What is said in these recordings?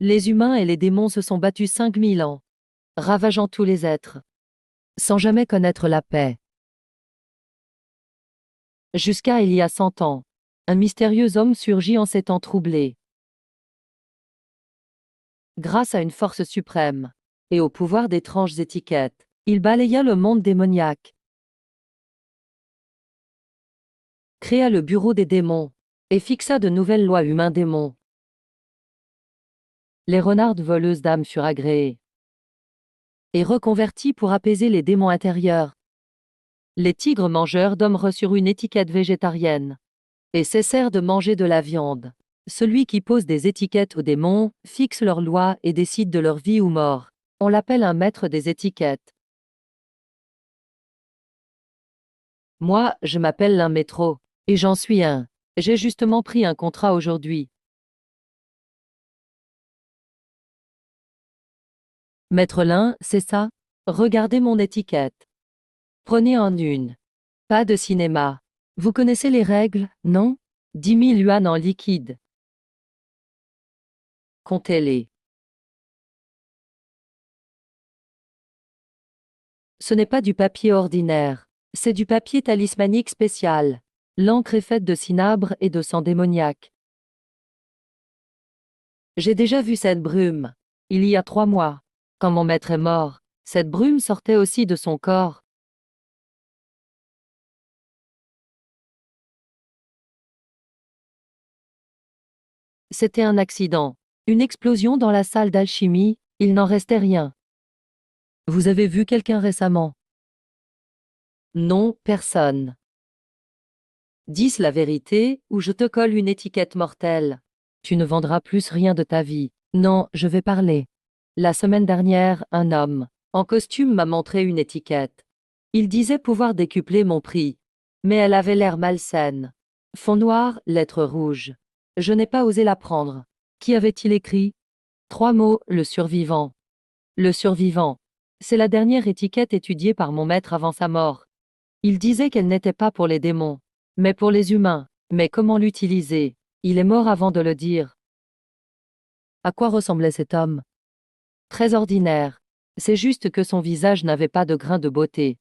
Les humains et les démons se sont battus 5000 ans, ravageant tous les êtres, sans jamais connaître la paix. Jusqu'à il y a 100 ans, un mystérieux homme surgit en ces temps troublés. Grâce à une force suprême et au pouvoir d'étranges étiquettes, il balaya le monde démoniaque, créa le bureau des démons et fixa de nouvelles lois humains-démons. Les renardes voleuses d'âmes furent agréées et reconverties pour apaiser les démons intérieurs. Les tigres mangeurs d'hommes reçurent une étiquette végétarienne et cessèrent de manger de la viande. Celui qui pose des étiquettes aux démons fixe leurs lois et décide de leur vie ou mort. On l'appelle un maître des étiquettes. Moi, je m'appelle Lin Métro, et j'en suis un. J'ai justement pris un contrat aujourd'hui. Maître Lin, c'est ça? Regardez mon étiquette. Prenez en une. Pas de cinéma. Vous connaissez les règles, non? 10 000 yuan en liquide. Comptez-les. Ce n'est pas du papier ordinaire. C'est du papier talismanique spécial. L'encre est faite de cinabre et de sang démoniaque. J'ai déjà vu cette brume. Il y a 3 mois. Quand mon maître est mort, cette brume sortait aussi de son corps. C'était un accident. Une explosion dans la salle d'alchimie, il n'en restait rien. Vous avez vu quelqu'un récemment? Non, personne. Dis la vérité, ou je te colle une étiquette mortelle. Tu ne vendras plus rien de ta vie. Non, je vais parler. La semaine dernière, un homme, en costume, m'a montré une étiquette. Il disait pouvoir décupler mon prix. Mais elle avait l'air malsaine. Fond noir, lettres rouges. Je n'ai pas osé la prendre. Qui avait-il écrit? 3 mots, le survivant. Le survivant. C'est la dernière étiquette étudiée par mon maître avant sa mort. Il disait qu'elle n'était pas pour les démons, mais pour les humains. Mais comment l'utiliser? Il est mort avant de le dire. À quoi ressemblait cet homme? Très ordinaire. C'est juste que son visage n'avait pas de grain de beauté.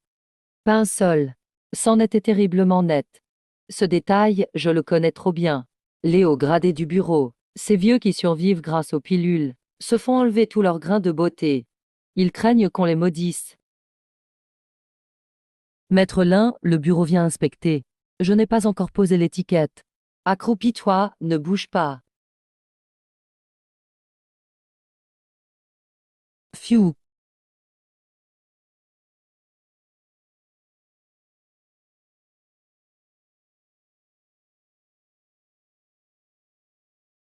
Pas un seul. C'en était terriblement net. Ce détail, je le connais trop bien. Les hauts gradés du bureau, ces vieux qui survivent grâce aux pilules, se font enlever tout leur grain de beauté. Ils craignent qu'on les maudisse. Maître Lin, le bureau vient inspecter. Je n'ai pas encore posé l'étiquette. Accroupis-toi, ne bouge pas. Phew.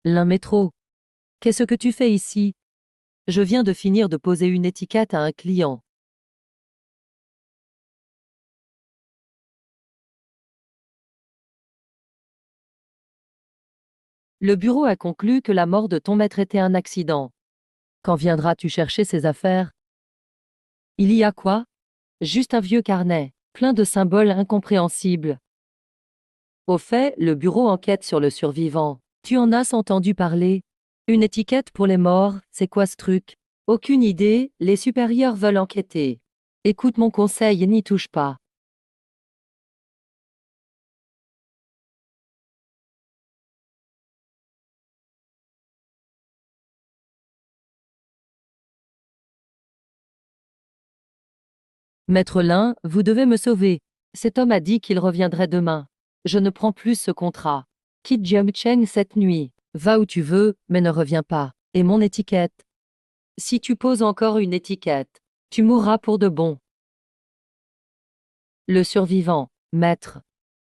Lin Métro. Qu'est-ce que tu fais ici? Je viens de finir de poser une étiquette à un client. Le bureau a conclu que la mort de ton maître était un accident. Quand viendras-tu chercher ces affaires? Il y a quoi? Juste un vieux carnet, plein de symboles incompréhensibles. Au fait, le bureau enquête sur le survivant. Tu en as entendu parler? Une étiquette pour les morts, c'est quoi ce truc? Aucune idée, les supérieurs veulent enquêter. Écoute mon conseil et n'y touche pas. Maître Lin, vous devez me sauver. Cet homme a dit qu'il reviendrait demain. Je ne prends plus ce contrat. Quitte Jiangcheng cette nuit. Va où tu veux, mais ne reviens pas. Et mon étiquette? Si tu poses encore une étiquette, tu mourras pour de bon. Le survivant, maître.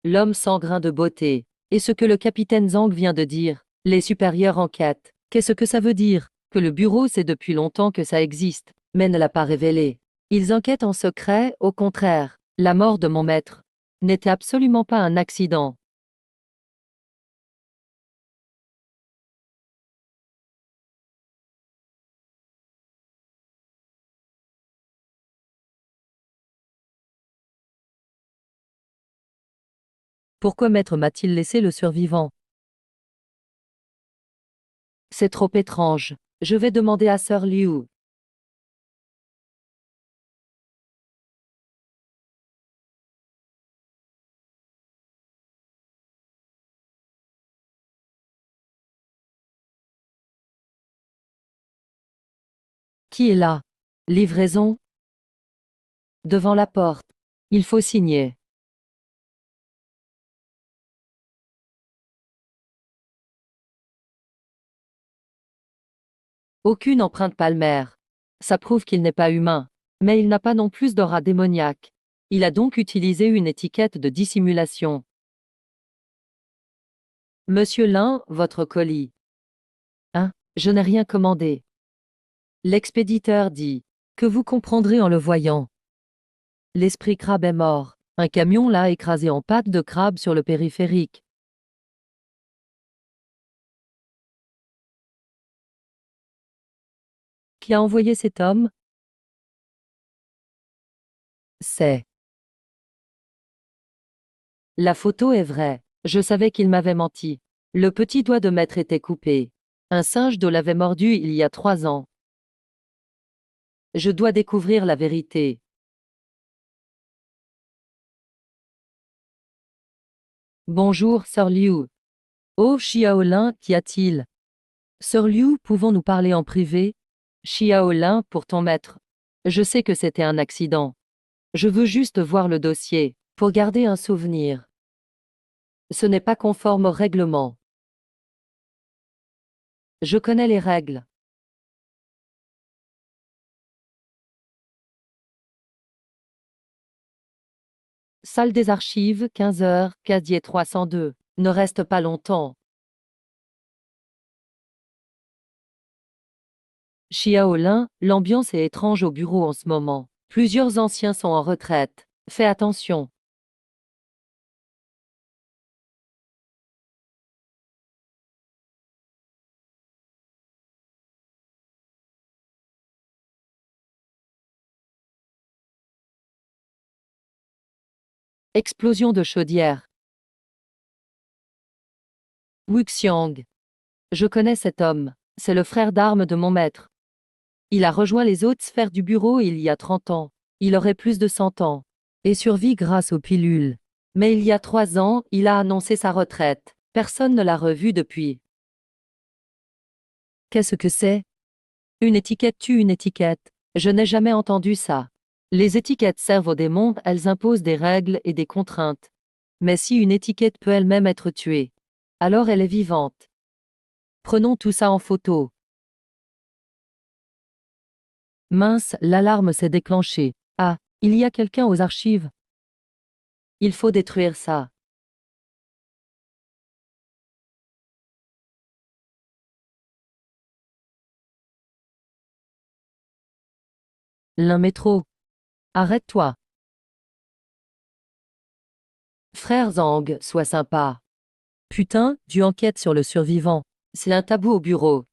L'homme sans grain de beauté. Et ce que le capitaine Zhang vient de dire. Les supérieurs enquêtent. Qu'est-ce que ça veut dire? Que le bureau sait depuis longtemps que ça existe, mais ne l'a pas révélé. Ils enquêtent en secret, au contraire. La mort de mon maître n'était absolument pas un accident. Pourquoi maître m'a-t-il laissé le survivant? C'est trop étrange. Je vais demander à Sir Liu. Qui est là? Livraison? Devant la porte. Il faut signer. Aucune empreinte palmaire. Ça prouve qu'il n'est pas humain. Mais il n'a pas non plus d'aura démoniaque. Il a donc utilisé une étiquette de dissimulation. Monsieur Lin, votre colis. Hein? Je n'ai rien commandé. L'expéditeur dit. Que vous comprendrez en le voyant. L'esprit crabe est mort. Un camion l'a écrasé en pâte de crabe sur le périphérique. Qui a envoyé cet homme? C'est. La photo est vraie. Je savais qu'il m'avait menti. Le petit doigt de maître était coupé. Un singe d'eau l'avait mordu il y a 3 ans. Je dois découvrir la vérité. Bonjour, Sir Liu. Oh, Xiaolin, qu'y a-t-il? Sir Liu, pouvons-nous parler en privé? Xiaolin, pour ton maître. Je sais que c'était un accident. Je veux juste voir le dossier, pour garder un souvenir. Ce n'est pas conforme au règlement. Je connais les règles. Salle des archives, 15 heures, casier 302. Ne reste pas longtemps. Xiaolin, l'ambiance est étrange au bureau en ce moment. Plusieurs anciens sont en retraite. Fais attention. Explosion de chaudière. Wuxiang. Je connais cet homme. C'est le frère d'armes de mon maître. Il a rejoint les hautes sphères du bureau il y a 30 ans. Il aurait plus de 100 ans. Et survit grâce aux pilules. Mais il y a 3 ans, il a annoncé sa retraite. Personne ne l'a revu depuis. Qu'est-ce que c'est? Une étiquette tue une étiquette. Je n'ai jamais entendu ça. Les étiquettes servent aux démons, elles imposent des règles et des contraintes. Mais si une étiquette peut elle-même être tuée, alors elle est vivante. Prenons tout ça en photo. Mince, l'alarme s'est déclenchée. Ah, il y a quelqu'un aux archives. Il faut détruire ça. L'un métro. Arrête-toi. Frère Zhang, sois sympa. Putain, tu enquêtes sur le survivant. C'est un tabou au bureau.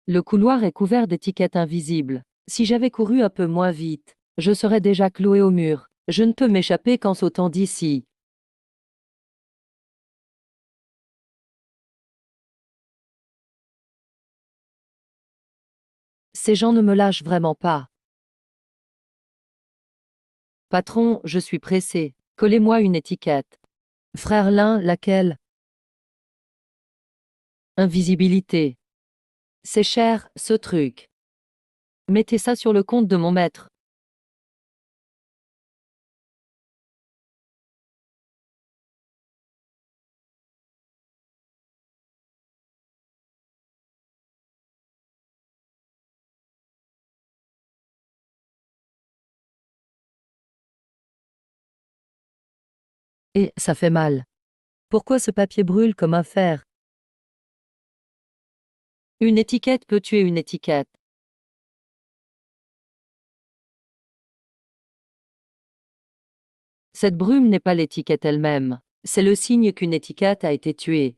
Le couloir est couvert d'étiquettes invisibles. Si j'avais couru un peu moins vite, je serais déjà cloué au mur. Je ne peux m'échapper qu'en sautant d'ici. Ces gens ne me lâchent vraiment pas. Patron, je suis pressé. Collez-moi une étiquette. Frère Lin, laquelle? Invisibilité. C'est cher, ce truc. Mettez ça sur le compte de mon maître. Et ça fait mal. Pourquoi ce papier brûle comme un fer? Une étiquette peut tuer une étiquette. Cette brume n'est pas l'étiquette elle-même. C'est le signe qu'une étiquette a été tuée.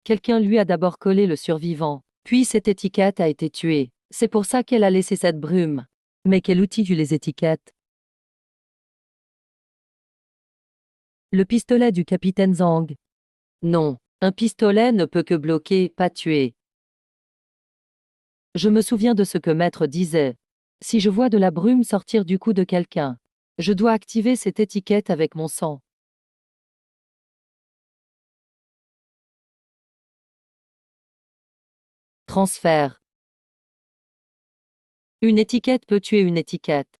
Quelqu'un lui a d'abord collé le survivant, puis cette étiquette a été tuée. C'est pour ça qu'elle a laissé cette brume. Mais quel outil tue les étiquettes? Le pistolet du capitaine Zhang. Non, un pistolet ne peut que bloquer, pas tuer. Je me souviens de ce que maître disait. Si je vois de la brume sortir du cou de quelqu'un, je dois activer cette étiquette avec mon sang. Transfert. Une étiquette peut tuer une étiquette.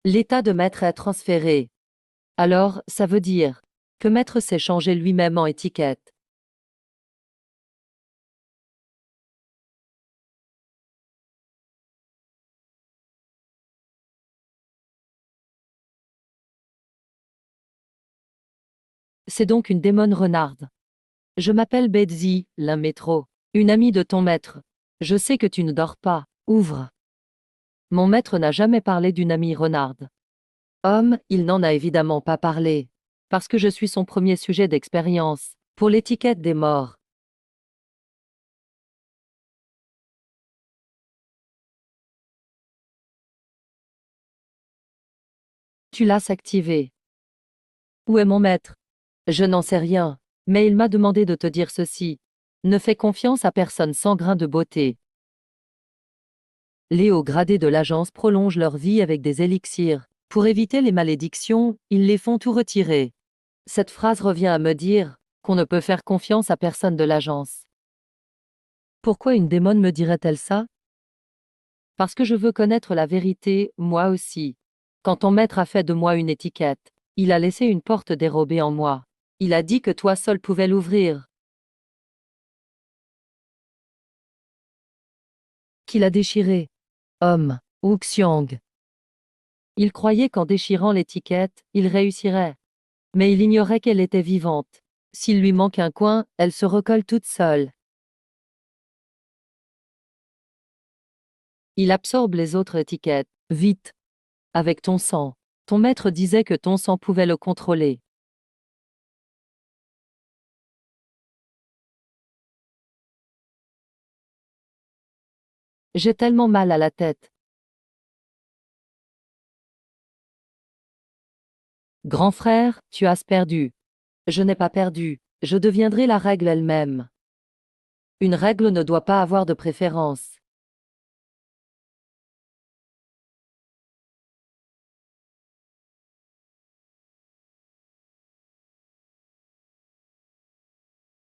L'état de maître est transféré. Alors, ça veut dire que maître s'est changé lui-même en étiquette. C'est donc une démone renarde. Je m'appelle Betsy, la métro. Une amie de ton maître. Je sais que tu ne dors pas. Ouvre. Mon maître n'a jamais parlé d'une amie renarde. Homme, il n'en a évidemment pas parlé. Parce que je suis son premier sujet d'expérience. Pour l'étiquette des morts. Tu l'as activé. Où est mon maître? Je n'en sais rien. Mais il m'a demandé de te dire ceci. Ne fais confiance à personne sans grain de beauté. Les hauts gradés de l'agence prolongent leur vie avec des élixirs. Pour éviter les malédictions, ils les font tout retirer. Cette phrase revient à me dire qu'on ne peut faire confiance à personne de l'agence. Pourquoi une démone me dirait-elle ça? Parce que je veux connaître la vérité, moi aussi. Quand ton maître a fait de moi une étiquette, il a laissé une porte dérobée en moi. Il a dit que toi seul pouvais l'ouvrir. Qu'il a déchiré. Homme, Wuxiang. Il croyait qu'en déchirant l'étiquette, il réussirait. Mais il ignorait qu'elle était vivante. S'il lui manque un coin, elle se recolle toute seule. Il absorbe les autres étiquettes. Vite. Avec ton sang. Ton maître disait que ton sang pouvait le contrôler. J'ai tellement mal à la tête. Grand frère, tu as perdu. Je n'ai pas perdu. Je deviendrai la règle elle-même. Une règle ne doit pas avoir de préférence.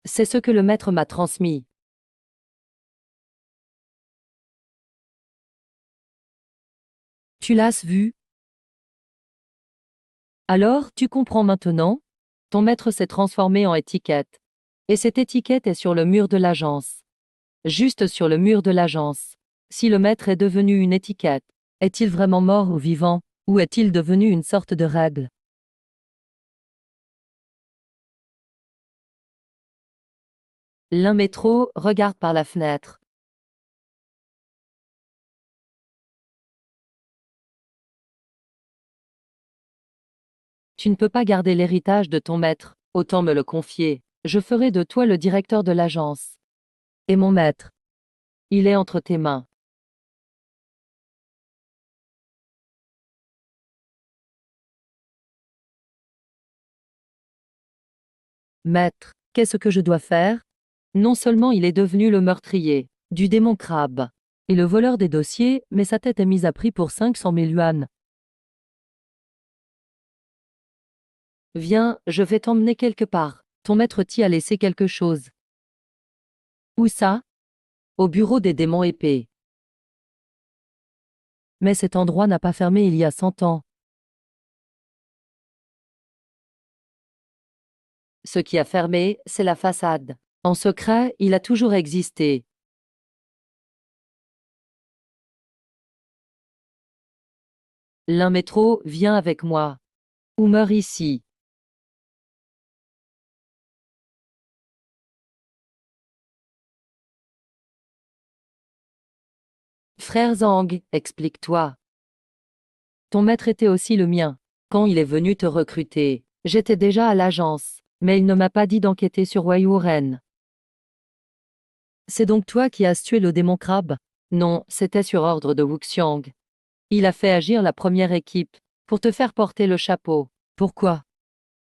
C'est ce que le maître m'a transmis. Tu l'as vu? Alors, tu comprends maintenant? Ton maître s'est transformé en étiquette. Et cette étiquette est sur le mur de l'agence. Juste sur le mur de l'agence. Si le maître est devenu une étiquette, est-il vraiment mort ou vivant, ou est-il devenu une sorte de règle? L'un métro regarde par la fenêtre. Tu ne peux pas garder l'héritage de ton maître, autant me le confier. Je ferai de toi le directeur de l'agence. Et mon maître? Il est entre tes mains. Maître, qu'est-ce que je dois faire? Non seulement il est devenu le meurtrier du démon crabe et le voleur des dossiers, mais sa tête est mise à prix pour 500 000 yuan. Viens, je vais t'emmener quelque part. Ton maître t'y a laissé quelque chose. Où ça? Au bureau des démons épais. Mais cet endroit n'a pas fermé il y a 100 ans. Ce qui a fermé, c'est la façade. En secret, il a toujours existé. L'un métro, viens avec moi. Ou meurs ici. Frère Zhang, explique-toi. Ton maître était aussi le mien. Quand il est venu te recruter, j'étais déjà à l'agence, mais il ne m'a pas dit d'enquêter sur Wei Wuren. C'est donc toi qui as tué le démon crabe? Non, c'était sur ordre de Wuxiang. Il a fait agir la première équipe, pour te faire porter le chapeau. Pourquoi?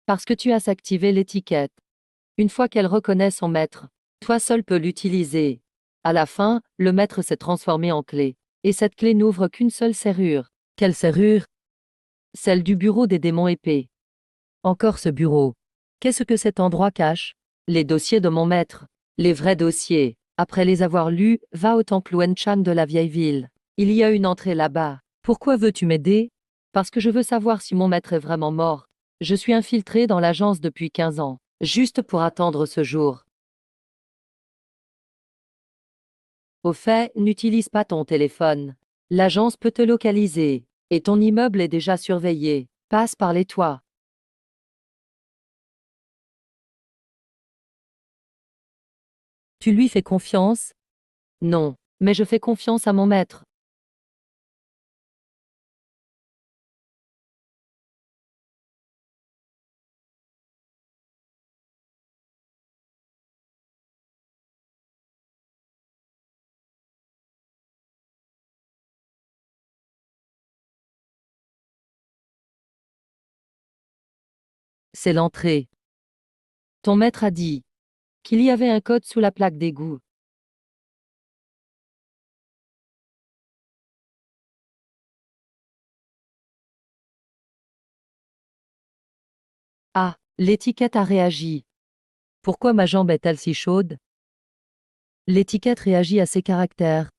Parce que tu as activé l'étiquette. Une fois qu'elle reconnaît son maître, toi seul peux l'utiliser. À la fin, le maître s'est transformé en clé. Et cette clé n'ouvre qu'une seule serrure. Quelle serrure? Celle du bureau des démons épées. Encore ce bureau. Qu'est-ce que cet endroit cache? Les dossiers de mon maître. Les vrais dossiers. Après les avoir lus, va au temple Wenchan de la vieille ville. Il y a une entrée là-bas. Pourquoi veux-tu m'aider? Parce que je veux savoir si mon maître est vraiment mort. Je suis infiltré dans l'agence depuis 15 ans, juste pour attendre ce jour. Au fait, n'utilise pas ton téléphone. L'agence peut te localiser. Et ton immeuble est déjà surveillé. Passe par les toits. Tu lui fais confiance? Non, mais je fais confiance à mon maître. C'est l'entrée. Ton maître a dit qu'il y avait un code sous la plaque d'égout. Ah, l'étiquette a réagi. Pourquoi ma jambe est-elle si chaude? L'étiquette réagit à ces caractères.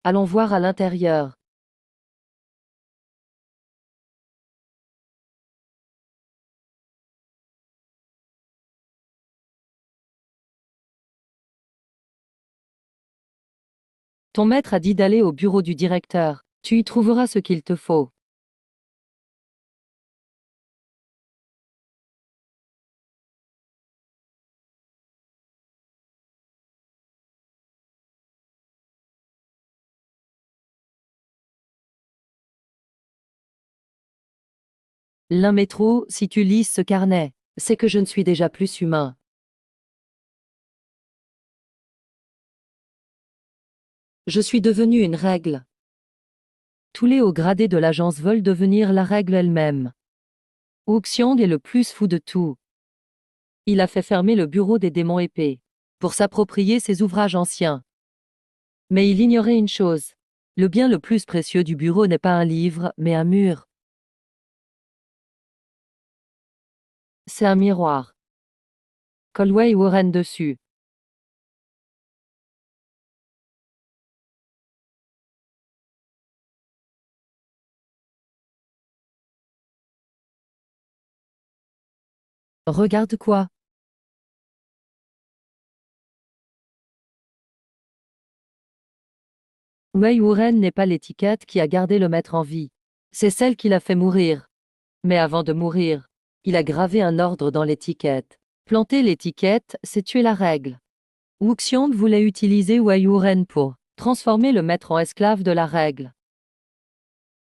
Allons voir à l'intérieur. Ton maître a dit d'aller au bureau du directeur. Tu y trouveras ce qu'il te faut. L'un métro, si tu lises ce carnet, c'est que je ne suis déjà plus humain. Je suis devenu une règle. Tous les hauts gradés de l'agence veulent devenir la règle elle-même. Wu Xiong est le plus fou de tout. Il a fait fermer le bureau des démons épées pour s'approprier ses ouvrages anciens. Mais il ignorait une chose. Le bien le plus précieux du bureau n'est pas un livre, mais un mur. C'est un miroir. Colway Warren dessus. Regarde quoi? Wei Wuren n'est pas l'étiquette qui a gardé le maître en vie. C'est celle qui l'a fait mourir. Mais avant de mourir, il a gravé un ordre dans l'étiquette. Planter l'étiquette, c'est tuer la règle. Wuxian voulait utiliser Wei Wuren pour transformer le maître en esclave de la règle.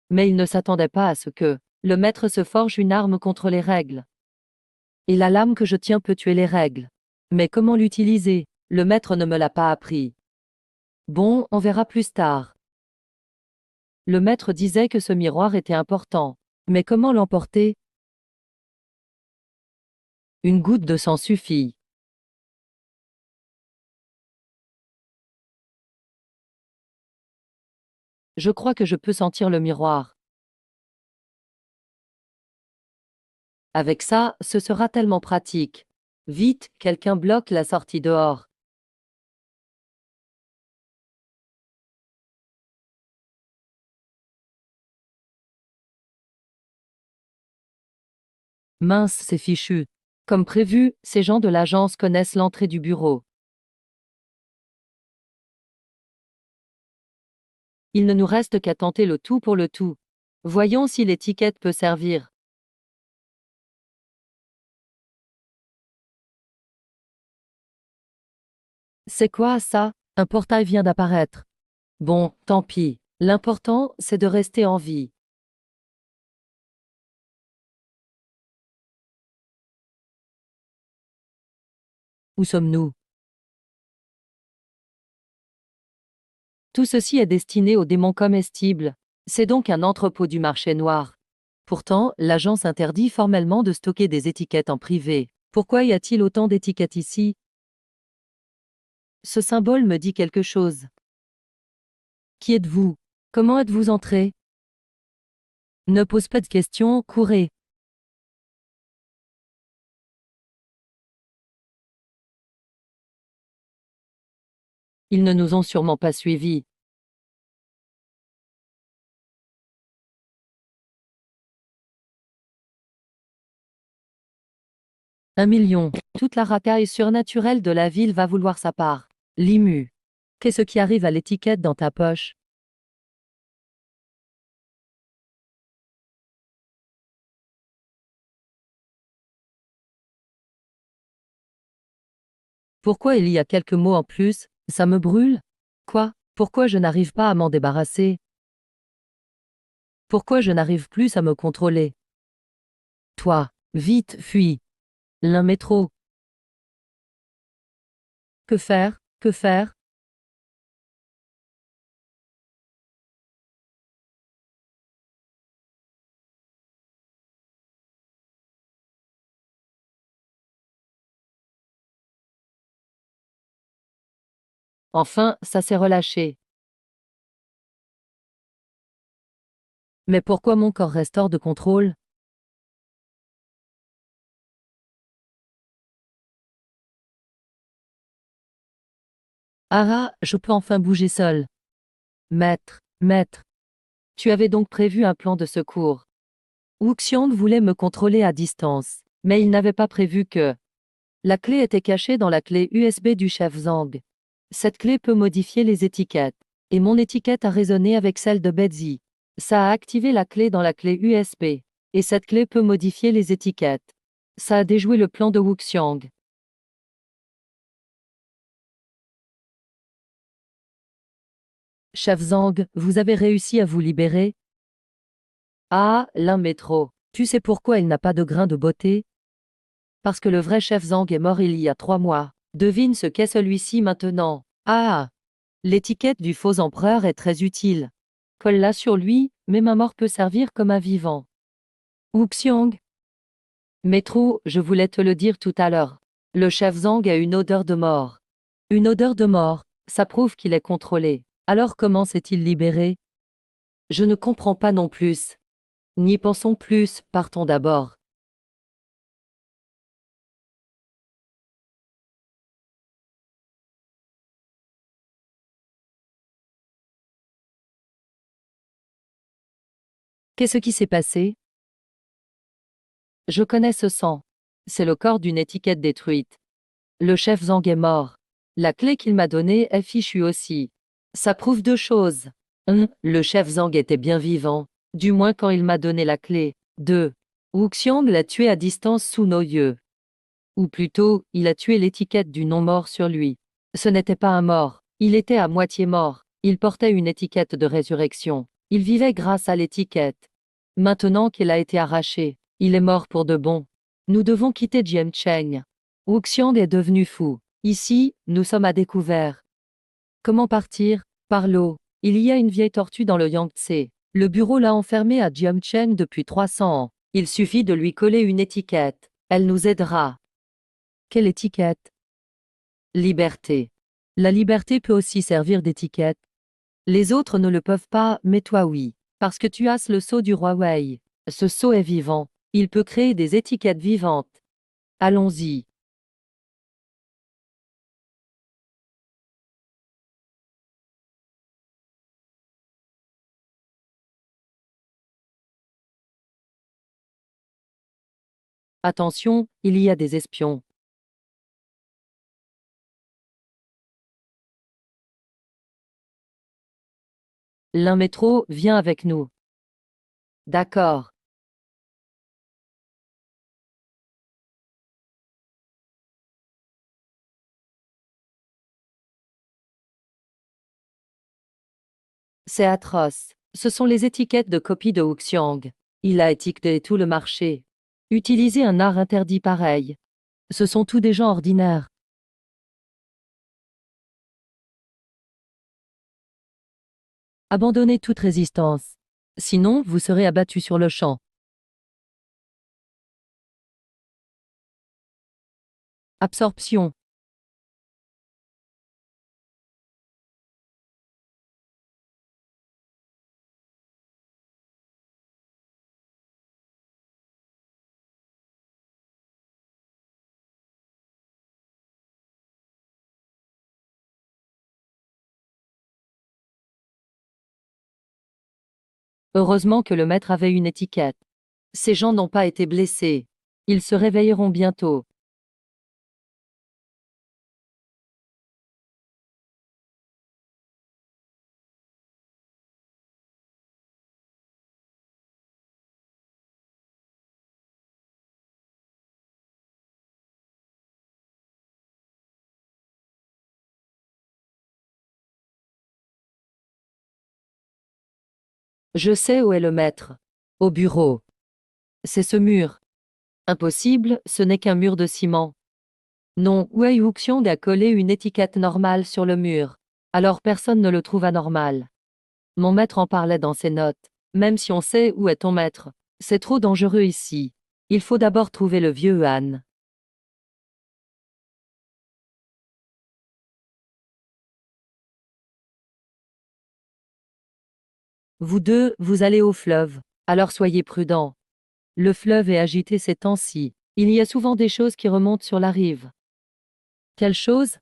Mais il ne s'attendait pas à ce que le maître se forge une arme contre les règles. Et la lame que je tiens peut tuer les règles. Mais comment l'utiliser? Le maître ne me l'a pas appris. Bon, on verra plus tard. Le maître disait que ce miroir était important. Mais comment l'emporter? Une goutte de sang suffit. Je crois que je peux sentir le miroir. Avec ça, ce sera tellement pratique. Vite, quelqu'un bloque la sortie dehors. Mince, c'est fichu. Comme prévu, ces gens de l'agence connaissent l'entrée du bureau. Il ne nous reste qu'à tenter le tout pour le tout. Voyons si l'étiquette peut servir. C'est quoi ça? Un portail vient d'apparaître. Bon, tant pis. L'important, c'est de rester en vie. Où sommes-nous? Tout ceci est destiné aux démons comestibles. C'est donc un entrepôt du marché noir. Pourtant, l'agence interdit formellement de stocker des étiquettes en privé. Pourquoi y a-t-il autant d'étiquettes ici? Ce symbole me dit quelque chose. Qui êtes-vous? Comment êtes-vous entré? Ne pose pas de questions, courez. Ils ne nous ont sûrement pas suivis. 1 million. Toute la racaille surnaturelle de la ville va vouloir sa part. Limu. Qu'est-ce qui arrive à l'étiquette dans ta poche? Pourquoi il y a quelques mots en plus? Ça me brûle? Quoi? Pourquoi je n'arrive pas à m'en débarrasser? Pourquoi je n'arrive plus à me contrôler? Toi, vite, fuis. L'un métro. Que faire? Que faire? Enfin, ça s'est relâché. Mais pourquoi mon corps reste hors de contrôle? Ah, je peux enfin bouger seul. Maître, maître, tu avais donc prévu un plan de secours. Wuxiang voulait me contrôler à distance, mais il n'avait pas prévu que la clé était cachée dans la clé USB du chef Zhang. Cette clé peut modifier les étiquettes, et mon étiquette a résonné avec celle de Betsy. Ça a activé la clé dans la clé USB, et cette clé peut modifier les étiquettes. Ça a déjoué le plan de Wuxiang. Chef Zhang, vous avez réussi à vous libérer? Ah, l'un métro. Tu sais pourquoi il n'a pas de grain de beauté? Parce que le vrai chef Zhang est mort il y a 3 mois. Devine ce qu'est celui-ci maintenant. Ah! L'étiquette du faux empereur est très utile. Colle-la sur lui, même un mort peut servir comme un vivant. Wuxiang. Métro, je voulais te le dire tout à l'heure. Le chef Zhang a une odeur de mort. Une odeur de mort, ça prouve qu'il est contrôlé. Alors comment s'est-il libéré? Je ne comprends pas non plus. N'y pensons plus, partons d'abord. Qu'est-ce qui s'est passé? Je connais ce sang. C'est le corps d'une étiquette détruite. Le chef Zhang est mort. La clé qu'il m'a donnée est fichue aussi. Ça prouve 2 choses. 1. Le chef Zhang était bien vivant, du moins quand il m'a donné la clé. 2. Wuxiang l'a tué à distance sous nos yeux. Ou plutôt, il a tué l'étiquette du non-mort sur lui. Ce n'était pas un mort, il était à moitié mort. Il portait une étiquette de résurrection. Il vivait grâce à l'étiquette. Maintenant qu'elle a été arrachée, il est mort pour de bon. Nous devons quitter Jiancheng. Wuxiang est devenu fou. Ici, nous sommes à découvert. Comment partir? Par l'eau. Il y a une vieille tortue dans le Yangtze. Le bureau l'a enfermée à Jiancheng depuis 300 ans. Il suffit de lui coller une étiquette. Elle nous aidera. Quelle étiquette? Liberté. La liberté peut aussi servir d'étiquette. Les autres ne le peuvent pas, mais toi oui. Parce que tu as le sceau du roi Wei. Ce sceau est vivant. Il peut créer des étiquettes vivantes. Allons-y. Attention, il y a des espions. L'un métro, viens avec nous. D'accord. C'est atroce. Ce sont les étiquettes de copie de Wuxiang. Il a étiqueté tout le marché. Utiliser un art interdit pareil. Ce sont tous des gens ordinaires. Abandonnez toute résistance. Sinon, vous serez abattu sur le champ. Absorption. Heureusement que le maître avait une étiquette. Ces gens n'ont pas été blessés. Ils se réveilleront bientôt. Je sais où est le maître. Au bureau. C'est ce mur. Impossible, ce n'est qu'un mur de ciment. Non, Wei Wuxiong a collé une étiquette normale sur le mur. Alors personne ne le trouve anormal. Mon maître en parlait dans ses notes. Même si on sait où est ton maître, c'est trop dangereux ici. Il faut d'abord trouver le vieux Han. Vous deux, vous allez au fleuve. Alors soyez prudents. Le fleuve est agité ces temps-ci. Il y a souvent des choses qui remontent sur la rive. Quelle chose?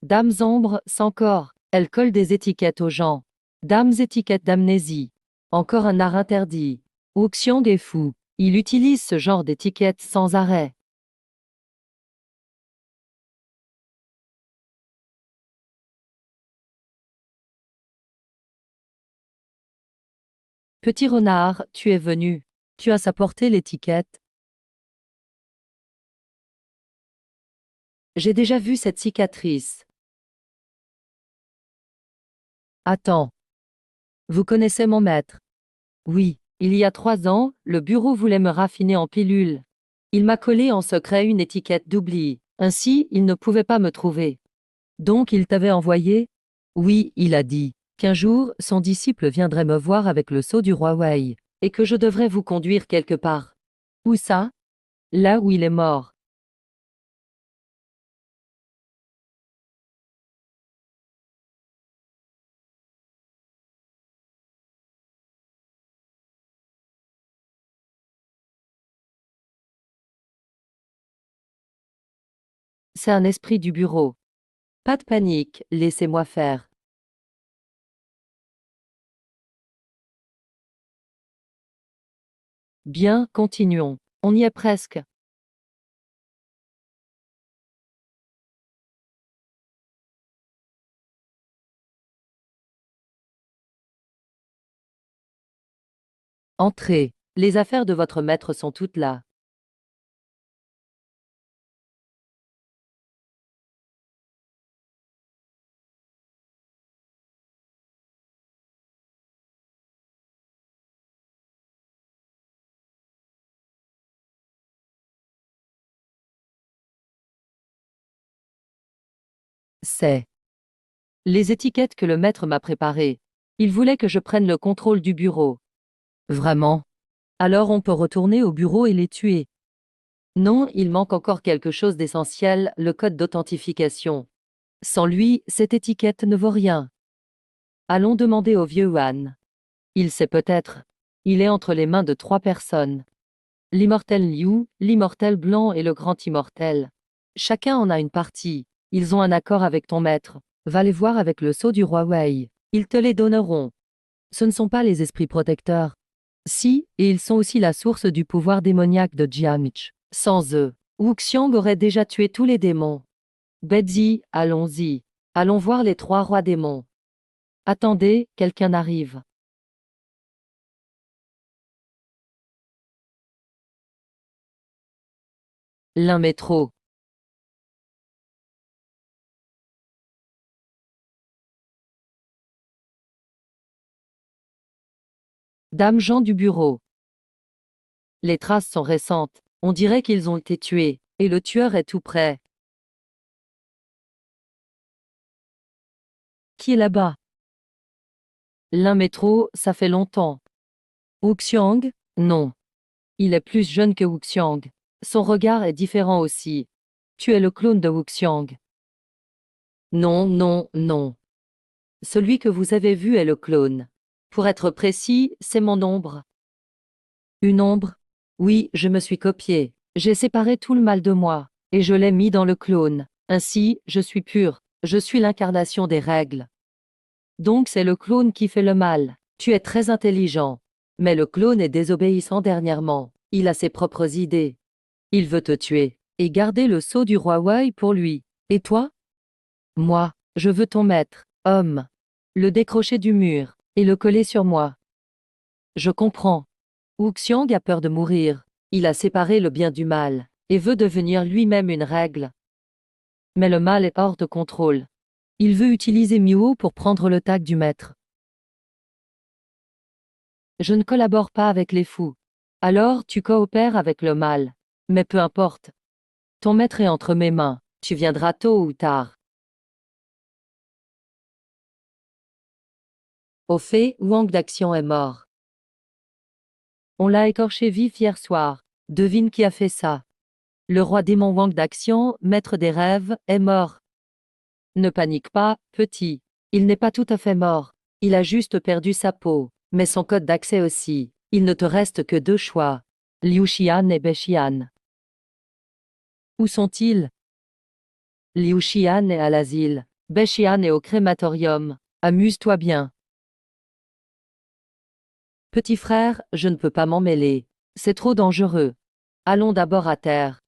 Dames ombres, sans corps. Elles collent des étiquettes aux gens. Dames étiquettes d'amnésie. Encore un art interdit. Wuxiong est fou. Il utilise ce genre d'étiquettes sans arrêt. Petit renard, tu es venu. Tu as apporté l'étiquette. J'ai déjà vu cette cicatrice. Attends. Vous connaissez mon maître? Oui, il y a 3 ans, le bureau voulait me raffiner en pilule. Il m'a collé en secret une étiquette d'oubli. Ainsi, il ne pouvait pas me trouver. Donc il t'avait envoyé? Oui, il a dit qu'un jour, son disciple viendrait me voir avec le sceau du roi Wei, et que je devrais vous conduire quelque part. Où ça? Là où il est mort. C'est un esprit du bureau. Pas de panique, laissez-moi faire. Bien, continuons. On y est presque. Entrez. Les affaires de votre maître sont toutes là. C'est les étiquettes que le maître m'a préparées. Il voulait que je prenne le contrôle du bureau. Vraiment? Alors on peut retourner au bureau et les tuer. Non, il manque encore quelque chose d'essentiel, le code d'authentification. Sans lui, cette étiquette ne vaut rien. Allons demander au vieux Wan. Il sait peut-être. Il est entre les mains de 3 personnes. L'immortel Liu, l'immortel blanc et le grand immortel. Chacun en a une partie. Ils ont un accord avec ton maître. Va les voir avec le sceau du roi Wei. Ils te les donneront. Ce ne sont pas les esprits protecteurs. Si, et ils sont aussi la source du pouvoir démoniaque de Jiamich. Sans eux, Wuxiang aurait déjà tué tous les démons. Betzi, allons-y. Allons voir les 3 rois démons. Attendez, quelqu'un arrive. L'un m'est trop. Dame Jean du bureau. Les traces sont récentes. On dirait qu'ils ont été tués. Et le tueur est tout près. Qui est là-bas? L'un métro, ça fait longtemps. Wuxiang? Non. Il est plus jeune que Wuxiang. Son regard est différent aussi. Tu es le clone de Wuxiang. Non, non, non. Celui que vous avez vu est le clone. Pour être précis, c'est mon ombre. Une ombre? Oui, je me suis copié. J'ai séparé tout le mal de moi, et je l'ai mis dans le clone. Ainsi, je suis pur. Je suis l'incarnation des règles. Donc c'est le clone qui fait le mal. Tu es très intelligent. Mais le clone est désobéissant dernièrement. Il a ses propres idées. Il veut te tuer, et garder le sceau du roi Wei pour lui. Et toi? Moi, je veux ton maître, homme. Le décrocher du mur, et le coller sur moi. Je comprends. Wuxiang a peur de mourir. Il a séparé le bien du mal, et veut devenir lui-même une règle. Mais le mal est hors de contrôle. Il veut utiliser Miwo pour prendre le tag du maître. Je ne collabore pas avec les fous. Alors tu coopères avec le mal. Mais peu importe. Ton maître est entre mes mains. Tu viendras tôt ou tard. Au fait, Wang d'Action est mort. On l'a écorché vif hier soir. Devine qui a fait ça. Le roi démon Wang d'Action, maître des rêves, est mort. Ne panique pas, petit. Il n'est pas tout à fait mort. Il a juste perdu sa peau, mais son code d'accès aussi. Il ne te reste que deux choix. Liu Xian et Bei Xian. Où sont-ils? Liu Xian est à l'asile. Bei Xian est au crématorium. Amuse-toi bien. Petit frère, je ne peux pas m'en mêler. C'est trop dangereux. Allons d'abord à terre.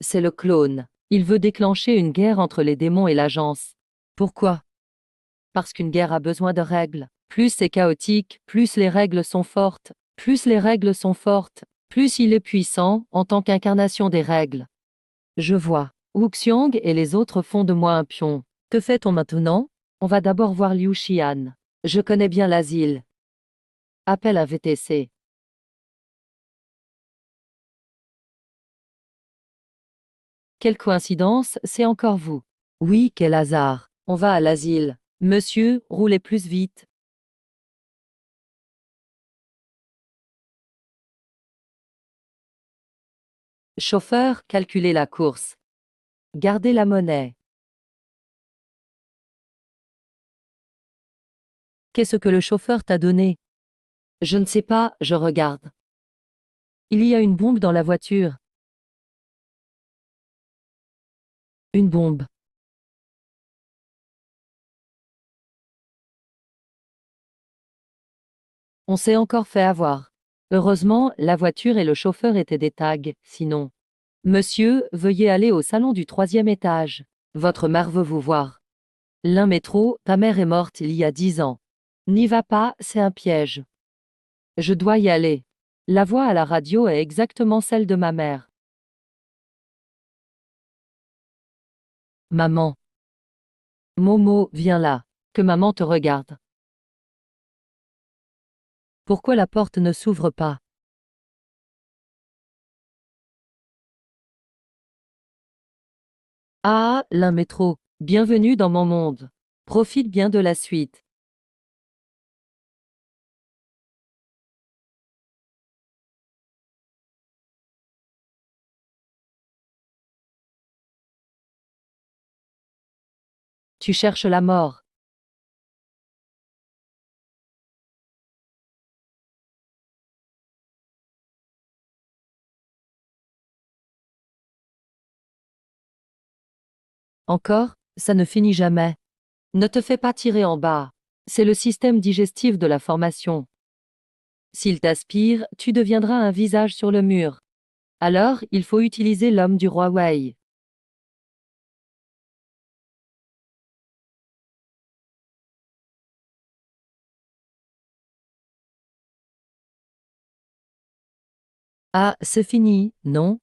C'est le clone. Il veut déclencher une guerre entre les démons et l'agence. Pourquoi? Parce qu'une guerre a besoin de règles. Plus c'est chaotique, plus les règles sont fortes. Plus les règles sont fortes, plus il est puissant en tant qu'incarnation des règles. Je vois. Wuxiang et les autres font de moi un pion. Que fait-on maintenant? On va d'abord voir Liu Xian. Je connais bien l'asile. Appelle un VTC. Quelle coïncidence, c'est encore vous. Oui, quel hasard. On va à l'asile. Monsieur, roulez plus vite. Chauffeur, calculez la course. Gardez la monnaie. Qu'est-ce que le chauffeur t'a donné? Je ne sais pas, je regarde. Il y a une bombe dans la voiture. Une bombe. On s'est encore fait avoir. Heureusement, la voiture et le chauffeur étaient des tags, sinon. Monsieur, veuillez aller au salon du troisième étage. Votre mère veut vous voir. L'un métro, ta mère est morte il y a 10 ans. N'y va pas, c'est un piège. Je dois y aller. La voix à la radio est exactement celle de ma mère. Maman. Momo, viens là. Que maman te regarde. Pourquoi la porte ne s'ouvre pas? Ah, l'un métro. Bienvenue dans mon monde. Profite bien de la suite. Tu cherches la mort. Encore, ça ne finit jamais. Ne te fais pas tirer en bas. C'est le système digestif de la formation. S'il t'aspire, tu deviendras un visage sur le mur. Alors, il faut utiliser l'homme du roi Wei. Ah, c'est fini, non?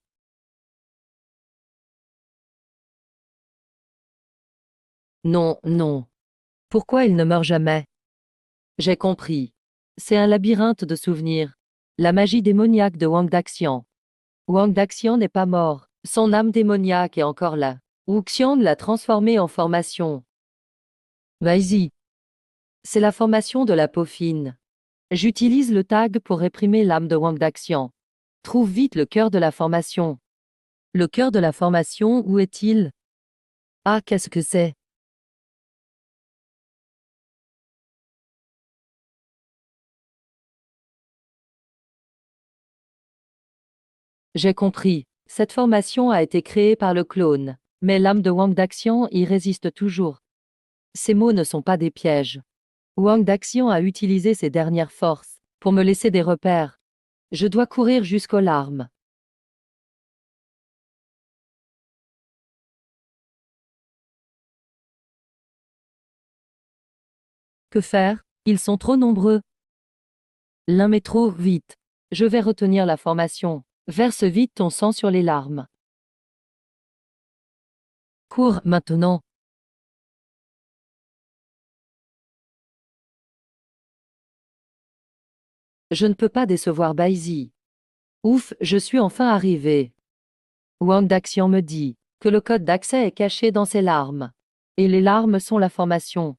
Non, non. Pourquoi il ne meurt jamais? J'ai compris. C'est un labyrinthe de souvenirs. La magie démoniaque de Wang Daxian. Wang Daxian n'est pas mort. Son âme démoniaque est encore là. Wuxian l'a transformé en formation. Vas-y. C'est la formation de la peau fine. J'utilise le tag pour réprimer l'âme de Wang Daxian. Trouve vite le cœur de la formation. Le cœur de la formation, où est-il? Ah, qu'est-ce que c'est? J'ai compris. Cette formation a été créée par le clone. Mais l'âme de Wang Daxian y résiste toujours. Ces mots ne sont pas des pièges. Wang Daxian a utilisé ses dernières forces pour me laisser des repères. Je dois courir jusqu'aux larmes. Que faire? Ils sont trop nombreux. L'un m'est trop vite. Je vais retenir la formation. Verse vite ton sang sur les larmes. Cours maintenant. Je ne peux pas décevoir Baizi. Ouf, je suis enfin arrivé. Wang Daxian me dit que le code d'accès est caché dans ses larmes. Et les larmes sont la formation.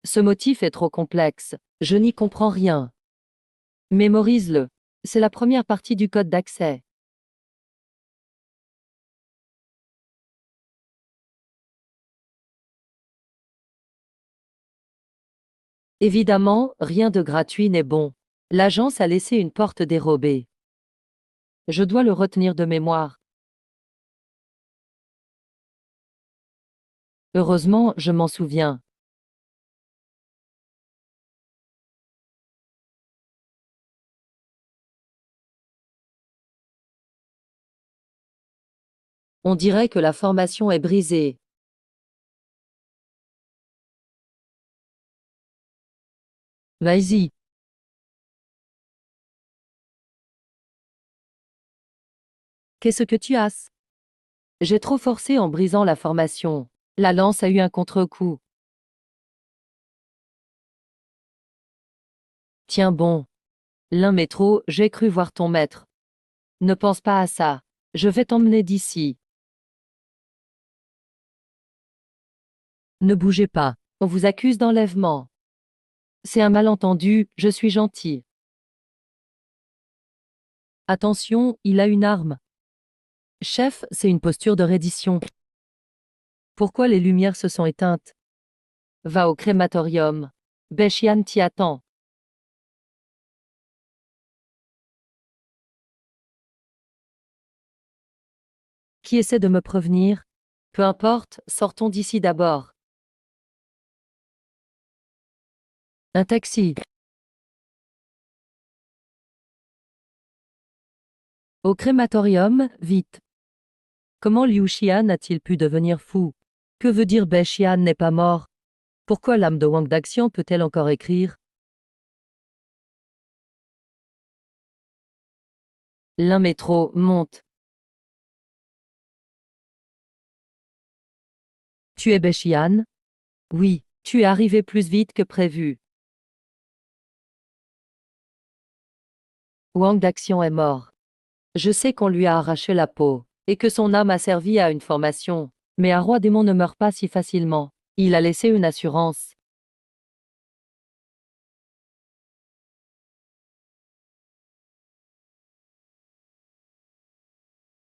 Ce motif est trop complexe. Je n'y comprends rien. Mémorise-le. C'est la première partie du code d'accès. Évidemment, rien de gratuit n'est bon. L'agence a laissé une porte dérobée. Je dois le retenir de mémoire. Heureusement, je m'en souviens. On dirait que la formation est brisée. Vas-y. Qu'est-ce que tu as? J'ai trop forcé en brisant la formation. La lance a eu un contre-coup. Tiens bon. L'un métro, j'ai cru voir ton maître. Ne pense pas à ça. Je vais t'emmener d'ici. Ne bougez pas. On vous accuse d'enlèvement. C'est un malentendu, je suis gentil. Attention, il a une arme. Chef, c'est une posture de reddition. Pourquoi les lumières se sont éteintes? Va au crématorium. Beshian t'y attend. Qui essaie de me prévenir? Peu importe, sortons d'ici d'abord. Un taxi. Au crématorium, vite. Comment Liu Xian a-t-il pu devenir fou? Que veut dire Beshian n'est pas mort? Pourquoi l'âme de Wang Daxian peut-elle encore écrire? L'un métro, monte. Tu es Beshian? Oui, tu es arrivé plus vite que prévu. Wang Daxian est mort. Je sais qu'on lui a arraché la peau, et que son âme a servi à une formation. Mais un roi démon ne meurt pas si facilement. Il a laissé une assurance.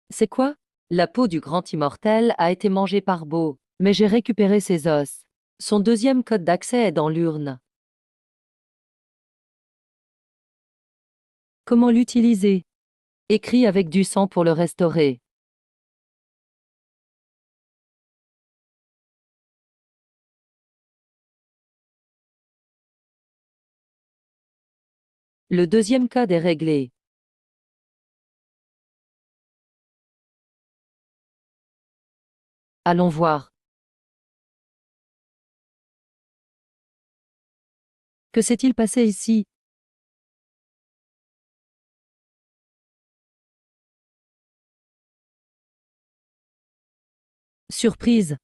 C'est quoi? La peau du grand immortel a été mangée par Beau, mais j'ai récupéré ses os. Son deuxième code d'accès est dans l'urne. Comment l'utiliser? Écris avec du sang pour le restaurer. Le deuxième code est réglé. Allons voir. Que s'est-il passé ici? Surprise.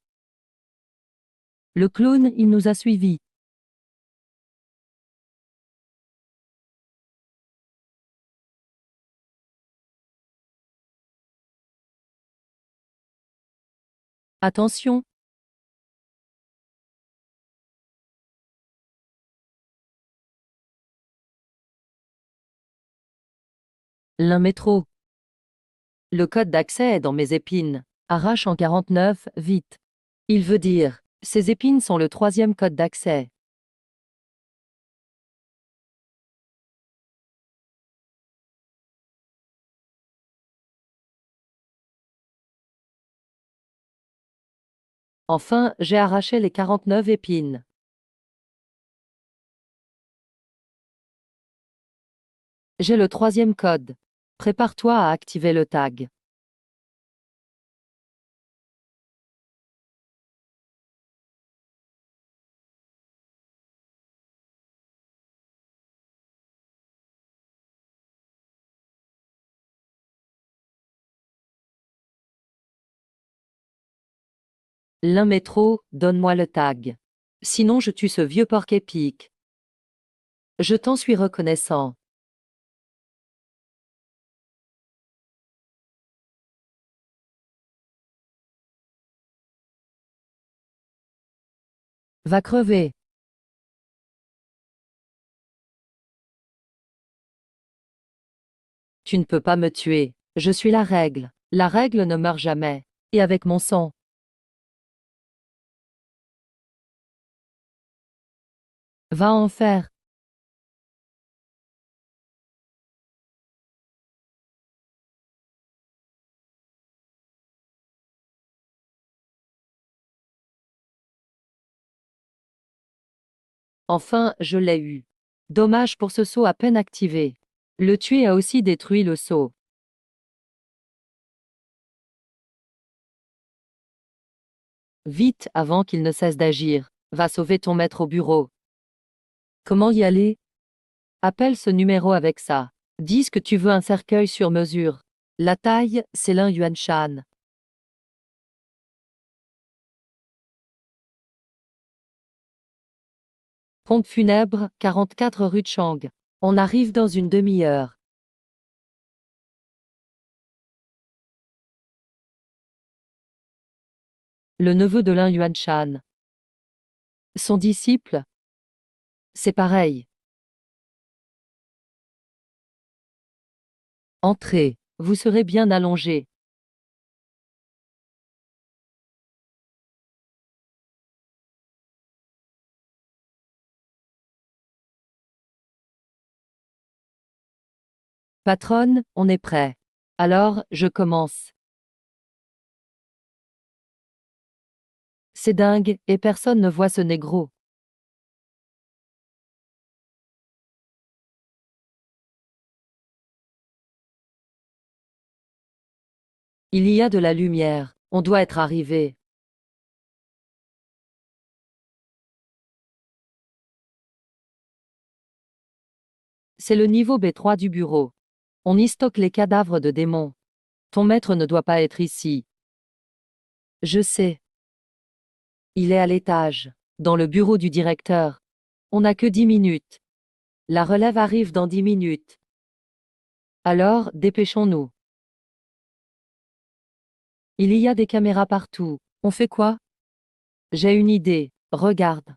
Le clown, il nous a suivis. Attention, l'un métro. Le code d'accès est dans mes épines. Arrache en 49, vite. Il veut dire, ces épines sont le troisième code d'accès. Enfin, j'ai arraché les 49 épines. J'ai le troisième code. Prépare-toi à activer le tag. L'un métro, donne-moi le tag. Sinon je tue ce vieux porc épique. Je t'en suis reconnaissant. Va crever. Tu ne peux pas me tuer. Je suis la règle. La règle ne meurt jamais. Et avec mon sang. Va en faire. Enfin, je l'ai eu. Dommage pour ce saut à peine activé. Le tuer a aussi détruit le saut. Vite, avant qu'il ne cesse d'agir. Va sauver ton maître au bureau. Comment y aller? Appelle ce numéro avec ça. Dis que tu veux un cercueil sur mesure. La taille, c'est l'un Yuan Shan. Pompe funèbre, 44 rue de Chang. On arrive dans une demi-heure. Le neveu de l'un Yuan Shan. Son disciple? C'est pareil. Entrez, vous serez bien allongé. Patronne, on est prêt. Alors, je commence. C'est dingue, et personne ne voit ce négro. Il y a de la lumière, on doit être arrivé. C'est le niveau B3 du bureau. On y stocke les cadavres de démons. Ton maître ne doit pas être ici. Je sais. Il est à l'étage, dans le bureau du directeur. On n'a que 10 minutes. La relève arrive dans 10 minutes. Alors, dépêchons-nous. Il y a des caméras partout. On fait quoi? J'ai une idée. Regarde.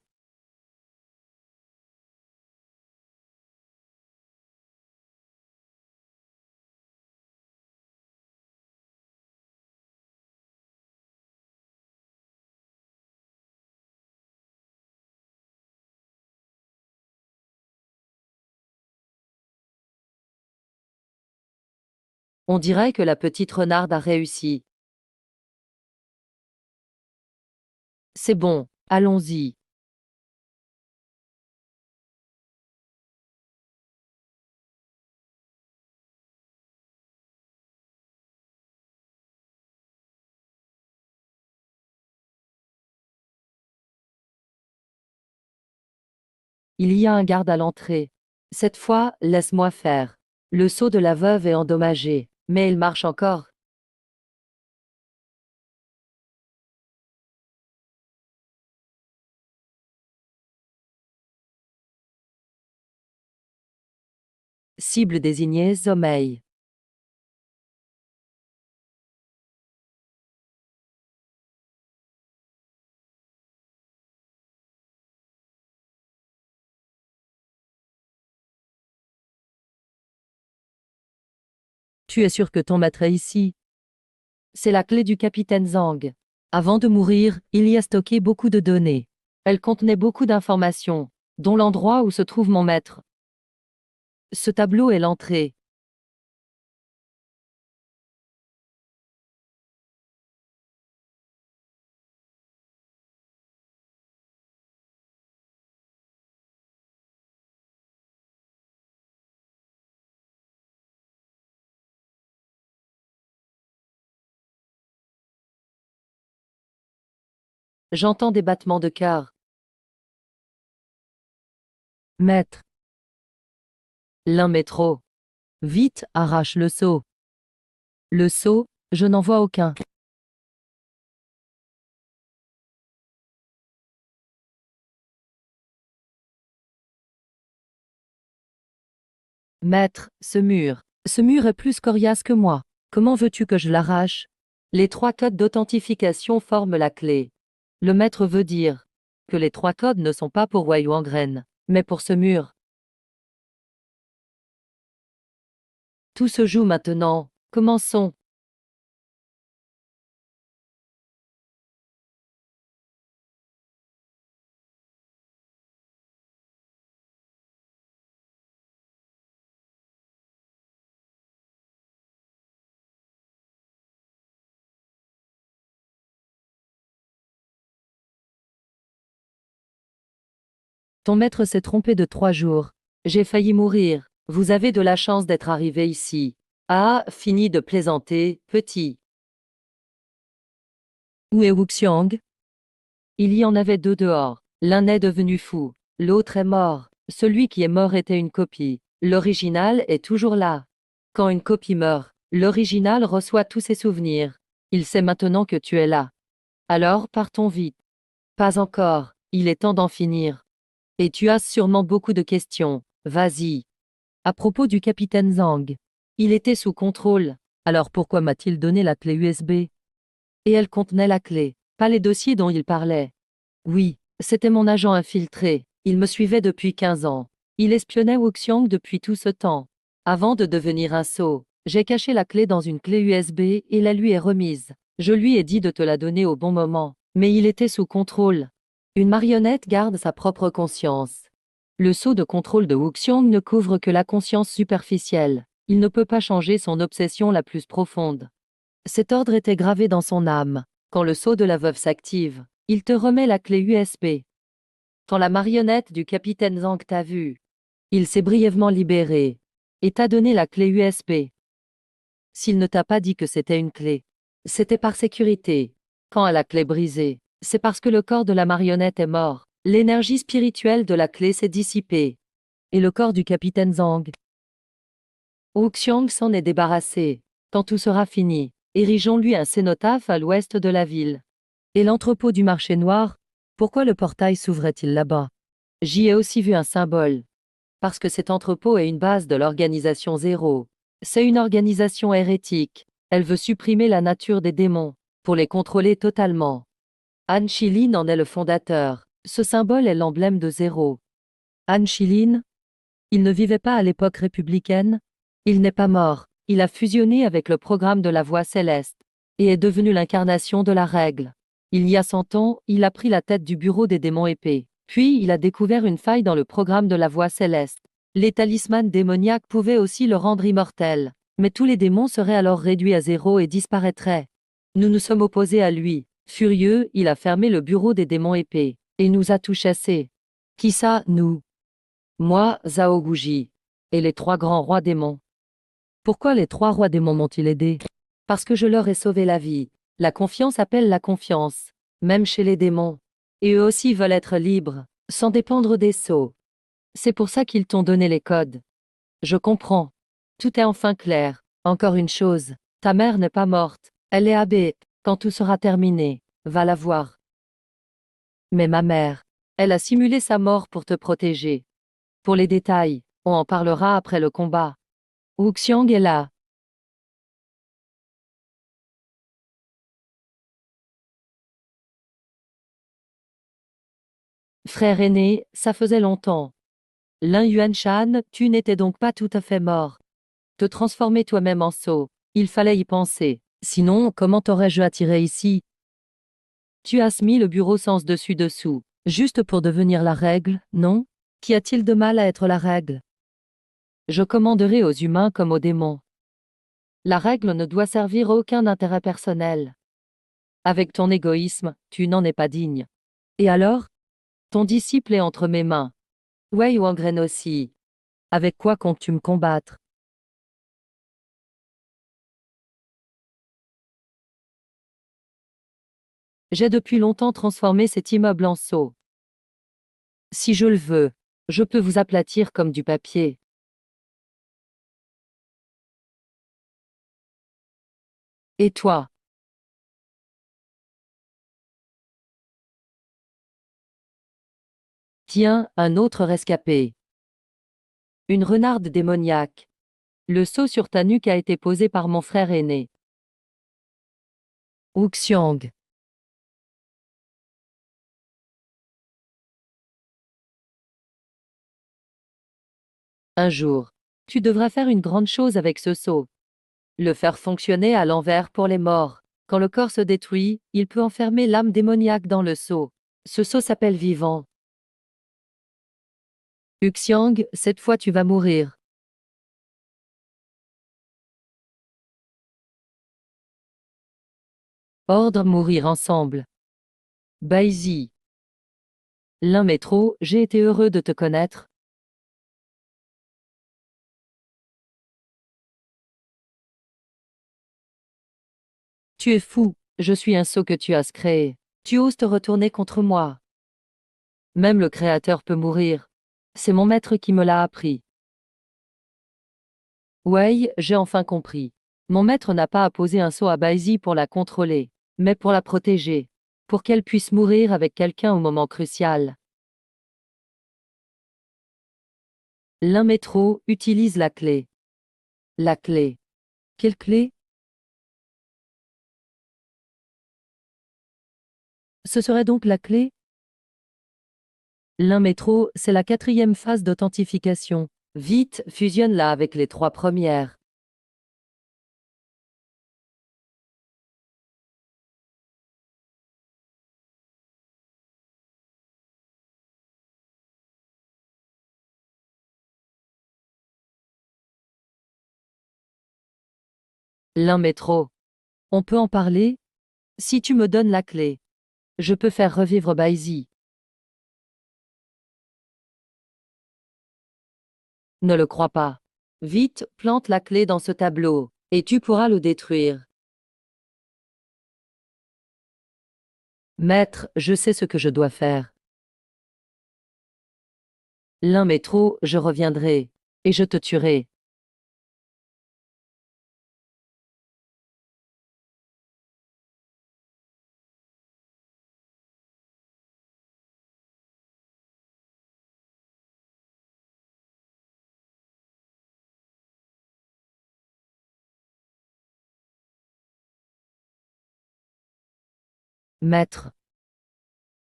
On dirait que la petite renarde a réussi. C'est bon, allons-y. Il y a un garde à l'entrée. Cette fois, laisse-moi faire. Le seau de la veuve est endommagé, mais il marche encore. Cible désignée sommeil. Tu es sûr que ton maître est ici? C'est la clé du capitaine Zhang. Avant de mourir, il y a stocké beaucoup de données. Elle contenait beaucoup d'informations, dont l'endroit où se trouve mon maître. Ce tableau est l'entrée. J'entends des battements de cœur. Maître. L'un met trop. Vite, arrache le seau. Le seau, je n'en vois aucun. Maître, ce mur. Ce mur est plus coriace que moi. Comment veux-tu que je l'arrache? Les 3 codes d'authentification forment la clé. Le maître veut dire que les 3 codes ne sont pas pour Wei Wangren, mais pour ce mur. Tout se joue maintenant. Commençons. Ton maître s'est trompé de 3 jours. J'ai failli mourir. Vous avez de la chance d'être arrivé ici. Ah, fini de plaisanter, petit. Où est Wuxiang? Il y en avait 2 dehors. L'un est devenu fou. L'autre est mort. Celui qui est mort était une copie. L'original est toujours là. Quand une copie meurt, l'original reçoit tous ses souvenirs. Il sait maintenant que tu es là. Alors partons vite. Pas encore, il est temps d'en finir. Et tu as sûrement beaucoup de questions. Vas-y. À propos du capitaine Zhang. Il était sous contrôle. Alors pourquoi m'a-t-il donné la clé USB? Et elle contenait la clé, pas les dossiers dont il parlait. Oui, c'était mon agent infiltré. Il me suivait depuis 15 ans. Il espionnait Wuxiang depuis tout ce temps. Avant de devenir un sot, j'ai caché la clé dans une clé USB et la lui ai remise. Je lui ai dit de te la donner au bon moment, mais il était sous contrôle. Une marionnette garde sa propre conscience. Le sceau de contrôle de Wuxiang ne couvre que la conscience superficielle. Il ne peut pas changer son obsession la plus profonde. Cet ordre était gravé dans son âme. Quand le sceau de la veuve s'active, il te remet la clé USB. Quand la marionnette du capitaine Zhang t'a vu, il s'est brièvement libéré et t'a donné la clé USB. S'il ne t'a pas dit que c'était une clé, c'était par sécurité. Quand à la clé brisée, c'est parce que le corps de la marionnette est mort. L'énergie spirituelle de la clé s'est dissipée. Et le corps du capitaine Zhang? Wuxiang s'en est débarrassé. Quand tout sera fini, érigeons-lui un cénotaphe à l'ouest de la ville. Et l'entrepôt du marché noir? Pourquoi le portail s'ouvrait-il là-bas? J'y ai aussi vu un symbole. Parce que cet entrepôt est une base de l'organisation Zéro. C'est une organisation hérétique. Elle veut supprimer la nature des démons, pour les contrôler totalement. Han Shilin en est le fondateur. Ce symbole est l'emblème de Zéro. Han Shilin? Il ne vivait pas à l'époque républicaine? Il n'est pas mort. Il a fusionné avec le programme de la Voie céleste et est devenu l'incarnation de la règle. Il y a 100 ans, il a pris la tête du bureau des démons épées. Puis il a découvert une faille dans le programme de la Voie céleste. Les talismans démoniaques pouvaient aussi le rendre immortel. Mais tous les démons seraient alors réduits à zéro et disparaîtraient. Nous nous sommes opposés à lui. Furieux, il a fermé le bureau des démons épées et nous a tous chassés. Qui ça, nous? Moi, Zhao Guji. Et les 3 grands rois démons. Pourquoi les 3 rois démons m'ont-ils aidé? Parce que je leur ai sauvé la vie. La confiance appelle la confiance, même chez les démons. Et eux aussi veulent être libres, sans dépendre des sceaux. C'est pour ça qu'ils t'ont donné les codes. Je comprends. Tout est enfin clair. Encore une chose, ta mère n'est pas morte. Elle est abbée. Quand tout sera terminé, va la voir. Mais ma mère, elle a simulé sa mort pour te protéger. Pour les détails, On en parlera après le combat. Wuxiang est là. Frère aîné, ça faisait longtemps. Lin Yuanshan, tu n'étais donc pas tout à fait mort. Te transformer toi-même en sot. Il fallait y penser. Sinon, comment t'aurais-je attiré ici? Tu as mis le bureau sens dessus-dessous. Juste pour devenir la règle, non? Qu'y a-t-il de mal à être la règle? Je commanderai aux humains comme aux démons. La règle ne doit servir aucun intérêt personnel. Avec ton égoïsme, tu n'en es pas digne. Et alors? Ton disciple est entre mes mains. Wei Wangren aussi. Avec quoi comptes-tu me combattre? J'ai depuis longtemps transformé cet immeuble en sceau. Si je le veux, je peux vous aplatir comme du papier. Et toi? Tiens, un autre rescapé. Une renarde démoniaque. Le sceau sur ta nuque a été posé par mon frère aîné. Wuxiang. Un jour, tu devras faire une grande chose avec ce sceau. Le faire fonctionner à l'envers pour les morts. Quand le corps se détruit, il peut enfermer l'âme démoniaque dans le sceau. Ce sceau s'appelle vivant. Wuxiang, cette fois tu vas mourir. Ordre mourir ensemble. Baizi. L'un métro, j'ai été heureux de te connaître. Tu es fou, je suis un sot que tu as créé. Tu oses te retourner contre moi. Même le créateur peut mourir. C'est mon maître qui me l'a appris. Ouais, j'ai enfin compris. Mon maître n'a pas apposé un sceau à Baizi pour la contrôler, mais pour la protéger. Pour qu'elle puisse mourir avec quelqu'un au moment crucial. L'un métro utilise la clé. La clé. Quelle clé? Ce serait donc la clé? L'un métro, c'est la quatrième phase d'authentification. Vite, fusionne-la avec les trois premières. L'un métro. On peut en parler? Si tu me donnes la clé, je peux faire revivre Baizi. Ne le crois pas. Vite, plante la clé dans ce tableau, et tu pourras le détruire. Maître, je sais ce que je dois faire. L'un métro, je reviendrai, et je te tuerai. Maître.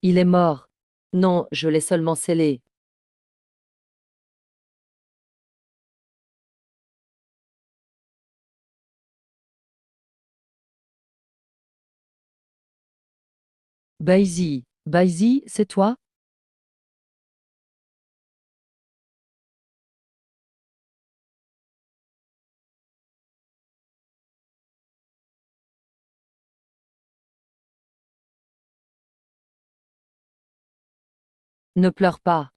Il est mort. Non, je l'ai seulement scellé. Baizi. Baizi, c'est toi? Ne pleure pas.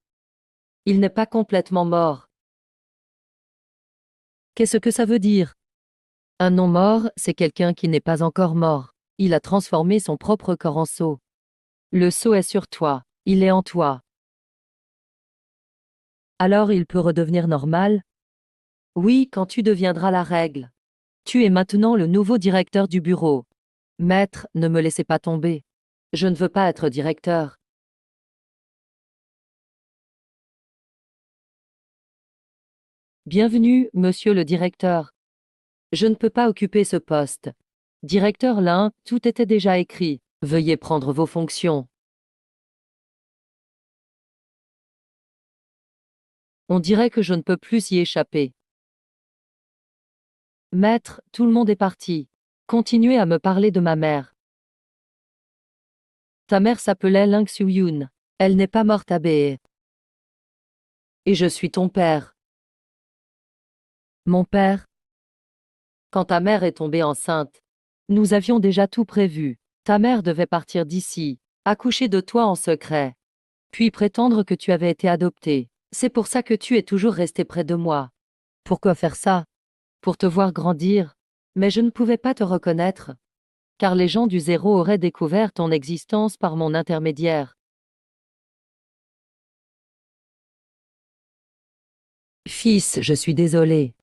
Il n'est pas complètement mort. Qu'est-ce que ça veut dire? Un non-mort, c'est quelqu'un qui n'est pas encore mort. Il a transformé son propre corps en sceau. Le sceau est sur toi. Il est en toi. Alors il peut redevenir normal? Oui, quand tu deviendras la règle. Tu es maintenant le nouveau directeur du bureau. Maître, ne me laissez pas tomber. Je ne veux pas être directeur. Bienvenue, monsieur le directeur. Je ne peux pas occuper ce poste. Directeur Lin, tout était déjà écrit. Veuillez prendre vos fonctions. On dirait que je ne peux plus y échapper. Maître, tout le monde est parti. Continuez à me parler de ma mère. Ta mère s'appelait Ling Suyun. Elle n'est pas morte à Bé. Et je suis ton père. Mon père? Quand ta mère est tombée enceinte, nous avions déjà tout prévu. Ta mère devait partir d'ici, accoucher de toi en secret, puis prétendre que tu avais été adopté. C'est pour ça que tu es toujours resté près de moi. Pourquoi faire ça? Pour te voir grandir. Mais je ne pouvais pas te reconnaître, car les gens du zéro auraient découvert ton existence par mon intermédiaire. Fils, je suis désolé.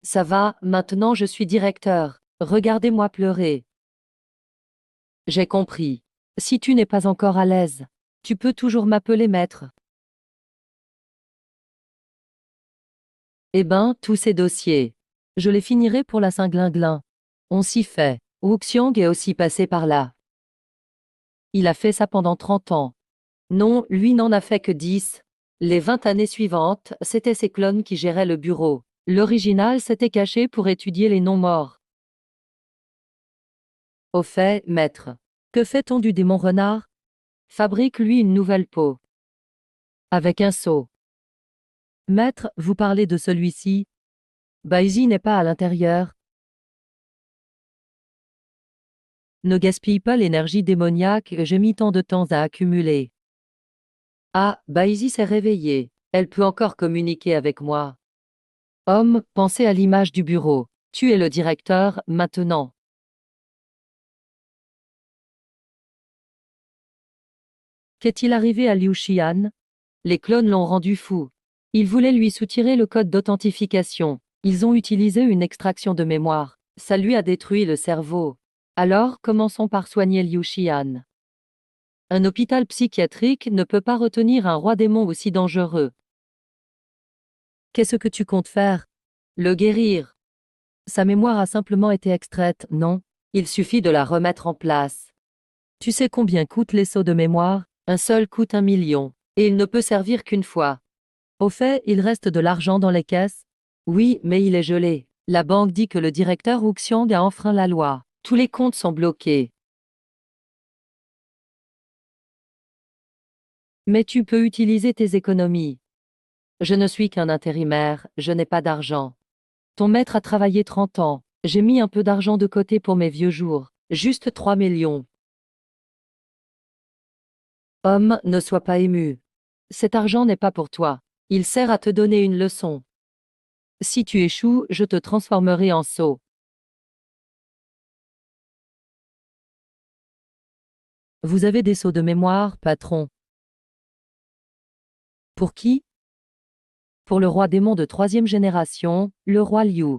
Ça va, maintenant je suis directeur. Regardez-moi pleurer. J'ai compris. Si tu n'es pas encore à l'aise, tu peux toujours m'appeler maître. Eh ben, tous ces dossiers. Je les finirai pour la Saint-Glinglin. On s'y fait. Wuxiang est aussi passé par là. Il a fait ça pendant 30 ans. Non, lui n'en a fait que 10. Les 20 années suivantes, c'étaient ses clones qui géraient le bureau. L'original s'était caché pour étudier les non-morts. Au fait, maître, que fait-on du démon renard? Fabrique-lui une nouvelle peau. Avec un seau. Maître, vous parlez de celui-ci? Baizi n'est pas à l'intérieur. Ne gaspille pas l'énergie démoniaque que j'ai mis tant de temps à accumuler. Ah, Baizi s'est réveillée. Elle peut encore communiquer avec moi. Homme, pensez à l'image du bureau. Tu es le directeur, maintenant. Qu'est-il arrivé à Liu Xian? Les clones l'ont rendu fou. Ils voulaient lui soutirer le code d'authentification. Ils ont utilisé une extraction de mémoire. Ça lui a détruit le cerveau. Alors, commençons par soigner Liu Xian. Un hôpital psychiatrique ne peut pas retenir un roi démon aussi dangereux. Qu'est-ce que tu comptes faire? Le guérir. Sa mémoire a simplement été extraite, non? Il suffit de la remettre en place. Tu sais combien coûtent les seaux de mémoire? Un seul coûte 1 million. Et il ne peut servir qu'une fois. Au fait, il reste de l'argent dans les caisses? Oui, mais il est gelé. La banque dit que le directeur Wuxiang a enfreint la loi. Tous les comptes sont bloqués. Mais tu peux utiliser tes économies. Je ne suis qu'un intérimaire, je n'ai pas d'argent. Ton maître a travaillé 30 ans. J'ai mis un peu d'argent de côté pour mes vieux jours. Juste 3 millions. Homme, ne sois pas ému. Cet argent n'est pas pour toi. Il sert à te donner une leçon. Si tu échoues, je te transformerai en sot. Vous avez des sauts de mémoire, patron. Pour qui? Pour le roi démon de 3e génération, le roi Liu.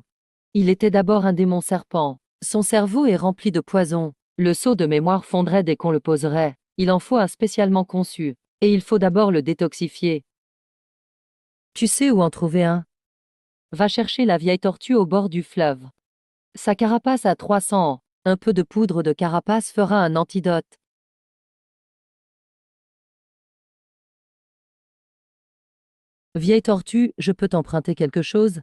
Il était d'abord un démon serpent. Son cerveau est rempli de poison. Le sceau de mémoire fondrait dès qu'on le poserait. Il en faut un spécialement conçu. Et il faut d'abord le détoxifier. Tu sais où en trouver un? Va chercher la vieille tortue au bord du fleuve. Sa carapace a 300 ans. Un peu de poudre de carapace fera un antidote. Vieille tortue, je peux t'emprunter quelque chose?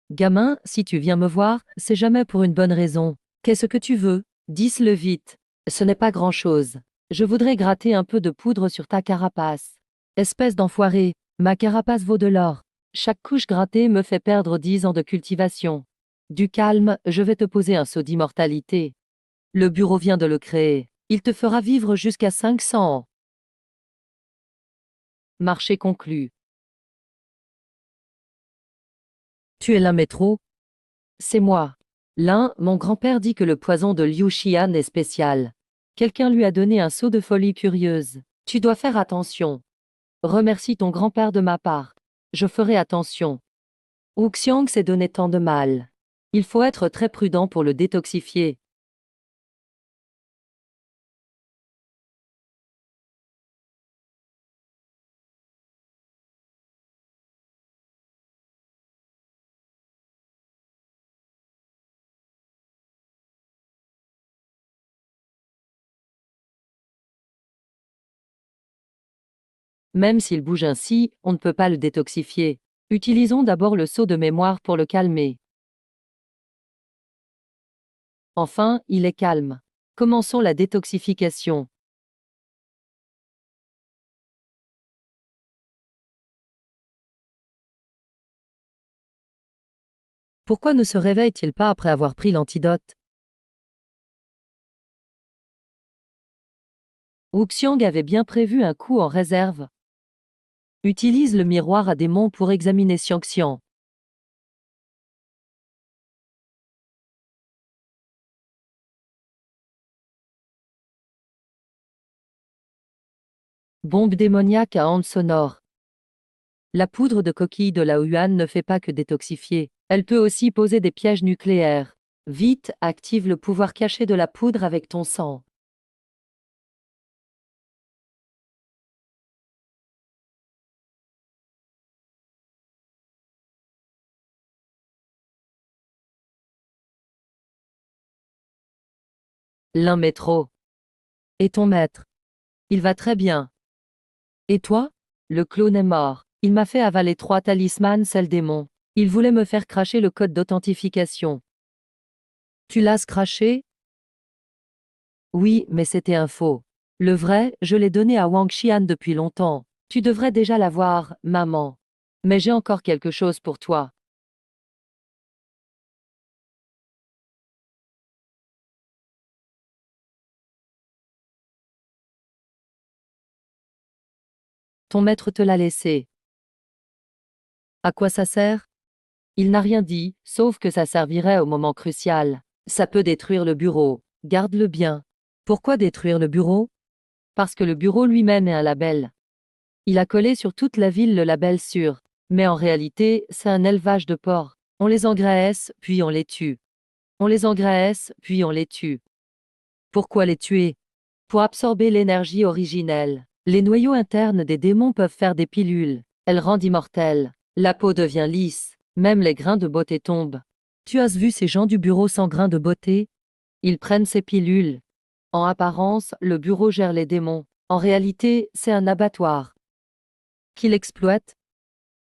Gamin, si tu viens me voir, c'est jamais pour une bonne raison. Qu'est-ce que tu veux? Dis-le vite. Ce n'est pas grand-chose. Je voudrais gratter un peu de poudre sur ta carapace. Espèce d'enfoiré, ma carapace vaut de l'or. Chaque couche grattée me fait perdre 10 ans de cultivation. Du calme, je vais te poser un sceau d'immortalité. Le bureau vient de le créer. Il te fera vivre jusqu'à 500 ans. Marché conclu. Tu es l'un métro? C'est moi. L'un, mon grand-père dit que le poison de Liu Xian est spécial. Quelqu'un lui a donné un sceau de folie curieuse. Tu dois faire attention. Remercie ton grand-père de ma part. Je ferai attention. Wuxiang s'est donné tant de mal. Il faut être très prudent pour le détoxifier. Même s'il bouge ainsi, on ne peut pas le détoxifier. Utilisons d'abord le seau de mémoire pour le calmer. Enfin, il est calme. Commençons la détoxification. Pourquoi ne se réveille-t-il pas après avoir pris l'antidote? Wuxiang avait bien prévu un coup en réserve. Utilise le miroir à démons pour examiner Xiangxian. Bombe démoniaque à ondes sonores. La poudre de coquille de la Yuan ne fait pas que détoxifier. Elle peut aussi poser des pièges nucléaires. Vite, active le pouvoir caché de la poudre avec ton sang. L'un met trop. Et ton maître? Il va très bien. Et toi? Le clone est mort. Il m'a fait avaler 3 talismans sel démon. Il voulait me faire cracher le code d'authentification. Tu l'as craché? Oui, mais c'était un faux. Le vrai, je l'ai donné à Wang Xian depuis longtemps. Tu devrais déjà l'avoir, maman. Mais j'ai encore quelque chose pour toi. Ton maître te l'a laissé. À quoi ça sert? Il n'a rien dit, sauf que ça servirait au moment crucial. Ça peut détruire le bureau. Garde-le bien. Pourquoi détruire le bureau? Parce que le bureau lui-même est un label. Il a collé sur toute la ville le label sûr. Mais en réalité, c'est un élevage de porcs. On les engraisse, puis on les tue. On les engraisse, puis on les tue. Pourquoi les tuer? Pour absorber l'énergie originelle. Les noyaux internes des démons peuvent faire des pilules. Elles rendent immortelles. La peau devient lisse. Même les grains de beauté tombent. Tu as vu ces gens du bureau sans grains de beauté? Ils prennent ces pilules. En apparence, le bureau gère les démons. En réalité, c'est un abattoir. Qui l'exploite?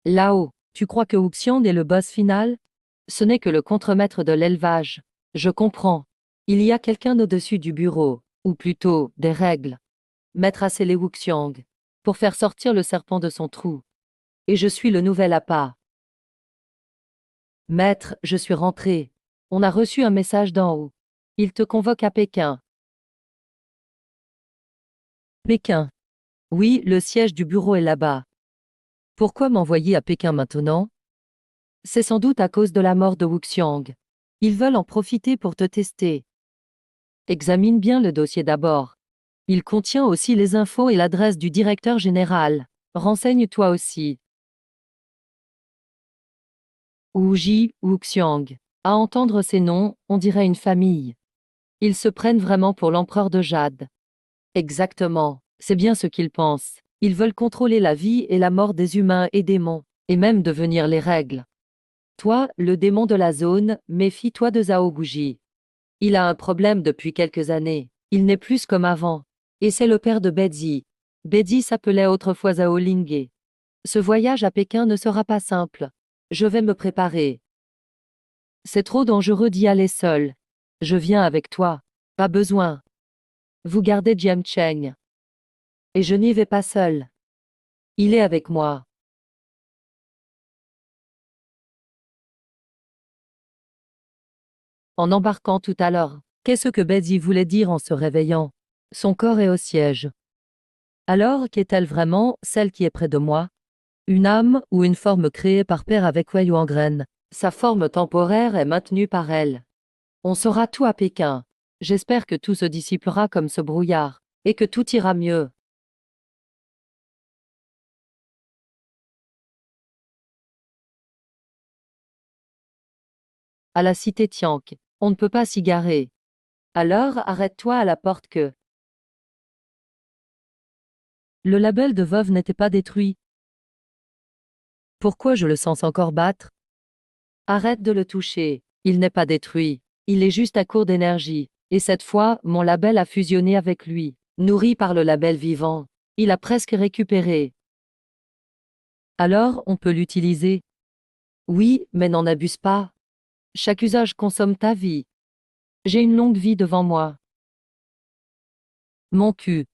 Là-haut, tu crois que Wuxian est le boss final? Ce n'est que le contremaître de l'élevage. Je comprends. Il y a quelqu'un au-dessus du bureau, ou plutôt, des règles. Maître a scellé Wuxiang, pour faire sortir le serpent de son trou. Et je suis le nouvel appât. Maître, je suis rentré. On a reçu un message d'en haut. Il te convoque à Pékin. Pékin. Oui, le siège du bureau est là-bas. Pourquoi m'envoyer à Pékin maintenant? C'est sans doute à cause de la mort de Wuxiang. Ils veulent en profiter pour te tester. Examine bien le dossier d'abord. Il contient aussi les infos et l'adresse du directeur général. Renseigne-toi aussi. Wuji, Wuxiang. À entendre ces noms, on dirait une famille. Ils se prennent vraiment pour l'empereur de Jade. Exactement, c'est bien ce qu'ils pensent. Ils veulent contrôler la vie et la mort des humains et démons, et même devenir les règles. Toi, le démon de la zone, méfie-toi de Zhao Guji. Il a un problème depuis quelques années. Il n'est plus comme avant. Et c'est le père de Bezi. Bezi s'appelait autrefois Zhao Linghe. Ce voyage à Pékin ne sera pas simple. Je vais me préparer. C'est trop dangereux d'y aller seul. Je viens avec toi. Pas besoin. Vous gardez Jiang Cheng. Et je n'y vais pas seul. Il est avec moi. En embarquant tout à l'heure. Qu'est-ce que Bezi voulait dire en se réveillant? Son corps est au siège. Alors, qu'est-elle vraiment, celle qui est près de moi? Une âme ou une forme créée par Père avec Wei Yuangren. Sa forme temporaire est maintenue par elle. On saura tout à Pékin. J'espère que tout se dissipera comme ce brouillard, et que tout ira mieux. À la cité Tiank. On ne peut pas s'y garer. Alors arrête-toi à la porte que. Le label de veuve n'était pas détruit. Pourquoi je le sens encore battre? Arrête de le toucher. Il n'est pas détruit. Il est juste à court d'énergie. Et cette fois, mon label a fusionné avec lui. Nourri par le label vivant. Il a presque récupéré. Alors, on peut l'utiliser. Oui, mais n'en abuse pas. Chaque usage consomme ta vie. J'ai une longue vie devant moi. Mon cul.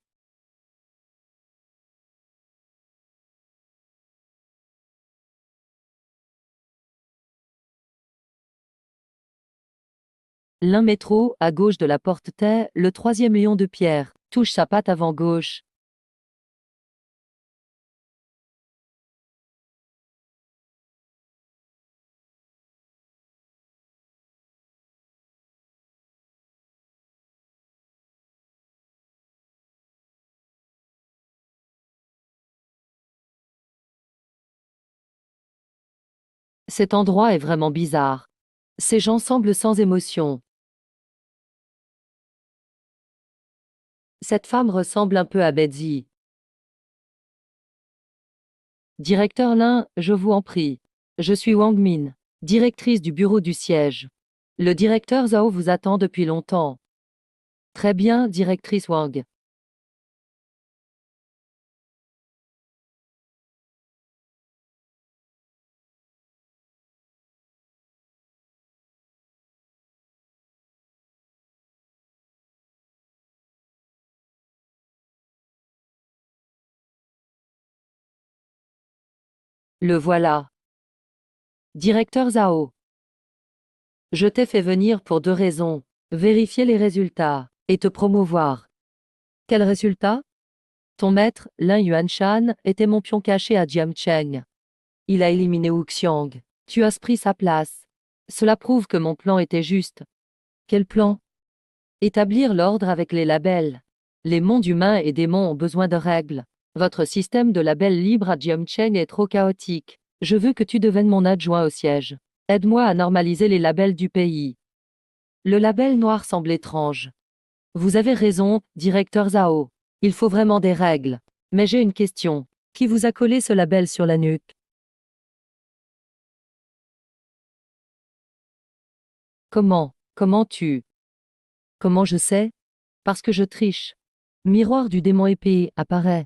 L'un métro, à gauche de la porte T, le troisième lion de pierre, touche sa patte avant gauche. Cet endroit est vraiment bizarre. Ces gens semblent sans émotion. Cette femme ressemble un peu à Betsy. Directeur Lin, je vous en prie. Je suis Wang Min, directrice du bureau du siège. Le directeur Zhao vous attend depuis longtemps. Très bien, directrice Wang. Le voilà. Directeur Zhao. Je t'ai fait venir pour deux raisons. Vérifier les résultats et te promouvoir. Quels résultats? Ton maître, Lin Yuanshan, était mon pion caché à Jiangcheng. Il a éliminé Wu Xiang. Tu as pris sa place. Cela prouve que mon plan était juste. Quel plan? Établir l'ordre avec les labels. Les mondes humains et démons ont besoin de règles. Votre système de labels libres à Jiangcheng est trop chaotique. Je veux que tu deviennes mon adjoint au siège. Aide-moi à normaliser les labels du pays. Le label noir semble étrange. Vous avez raison, directeur Zhao. Il faut vraiment des règles. Mais j'ai une question. Qui vous a collé ce label sur la nuque? Comment? Comment tu? Comment je sais? Parce que je triche. Miroir du démon épée apparaît.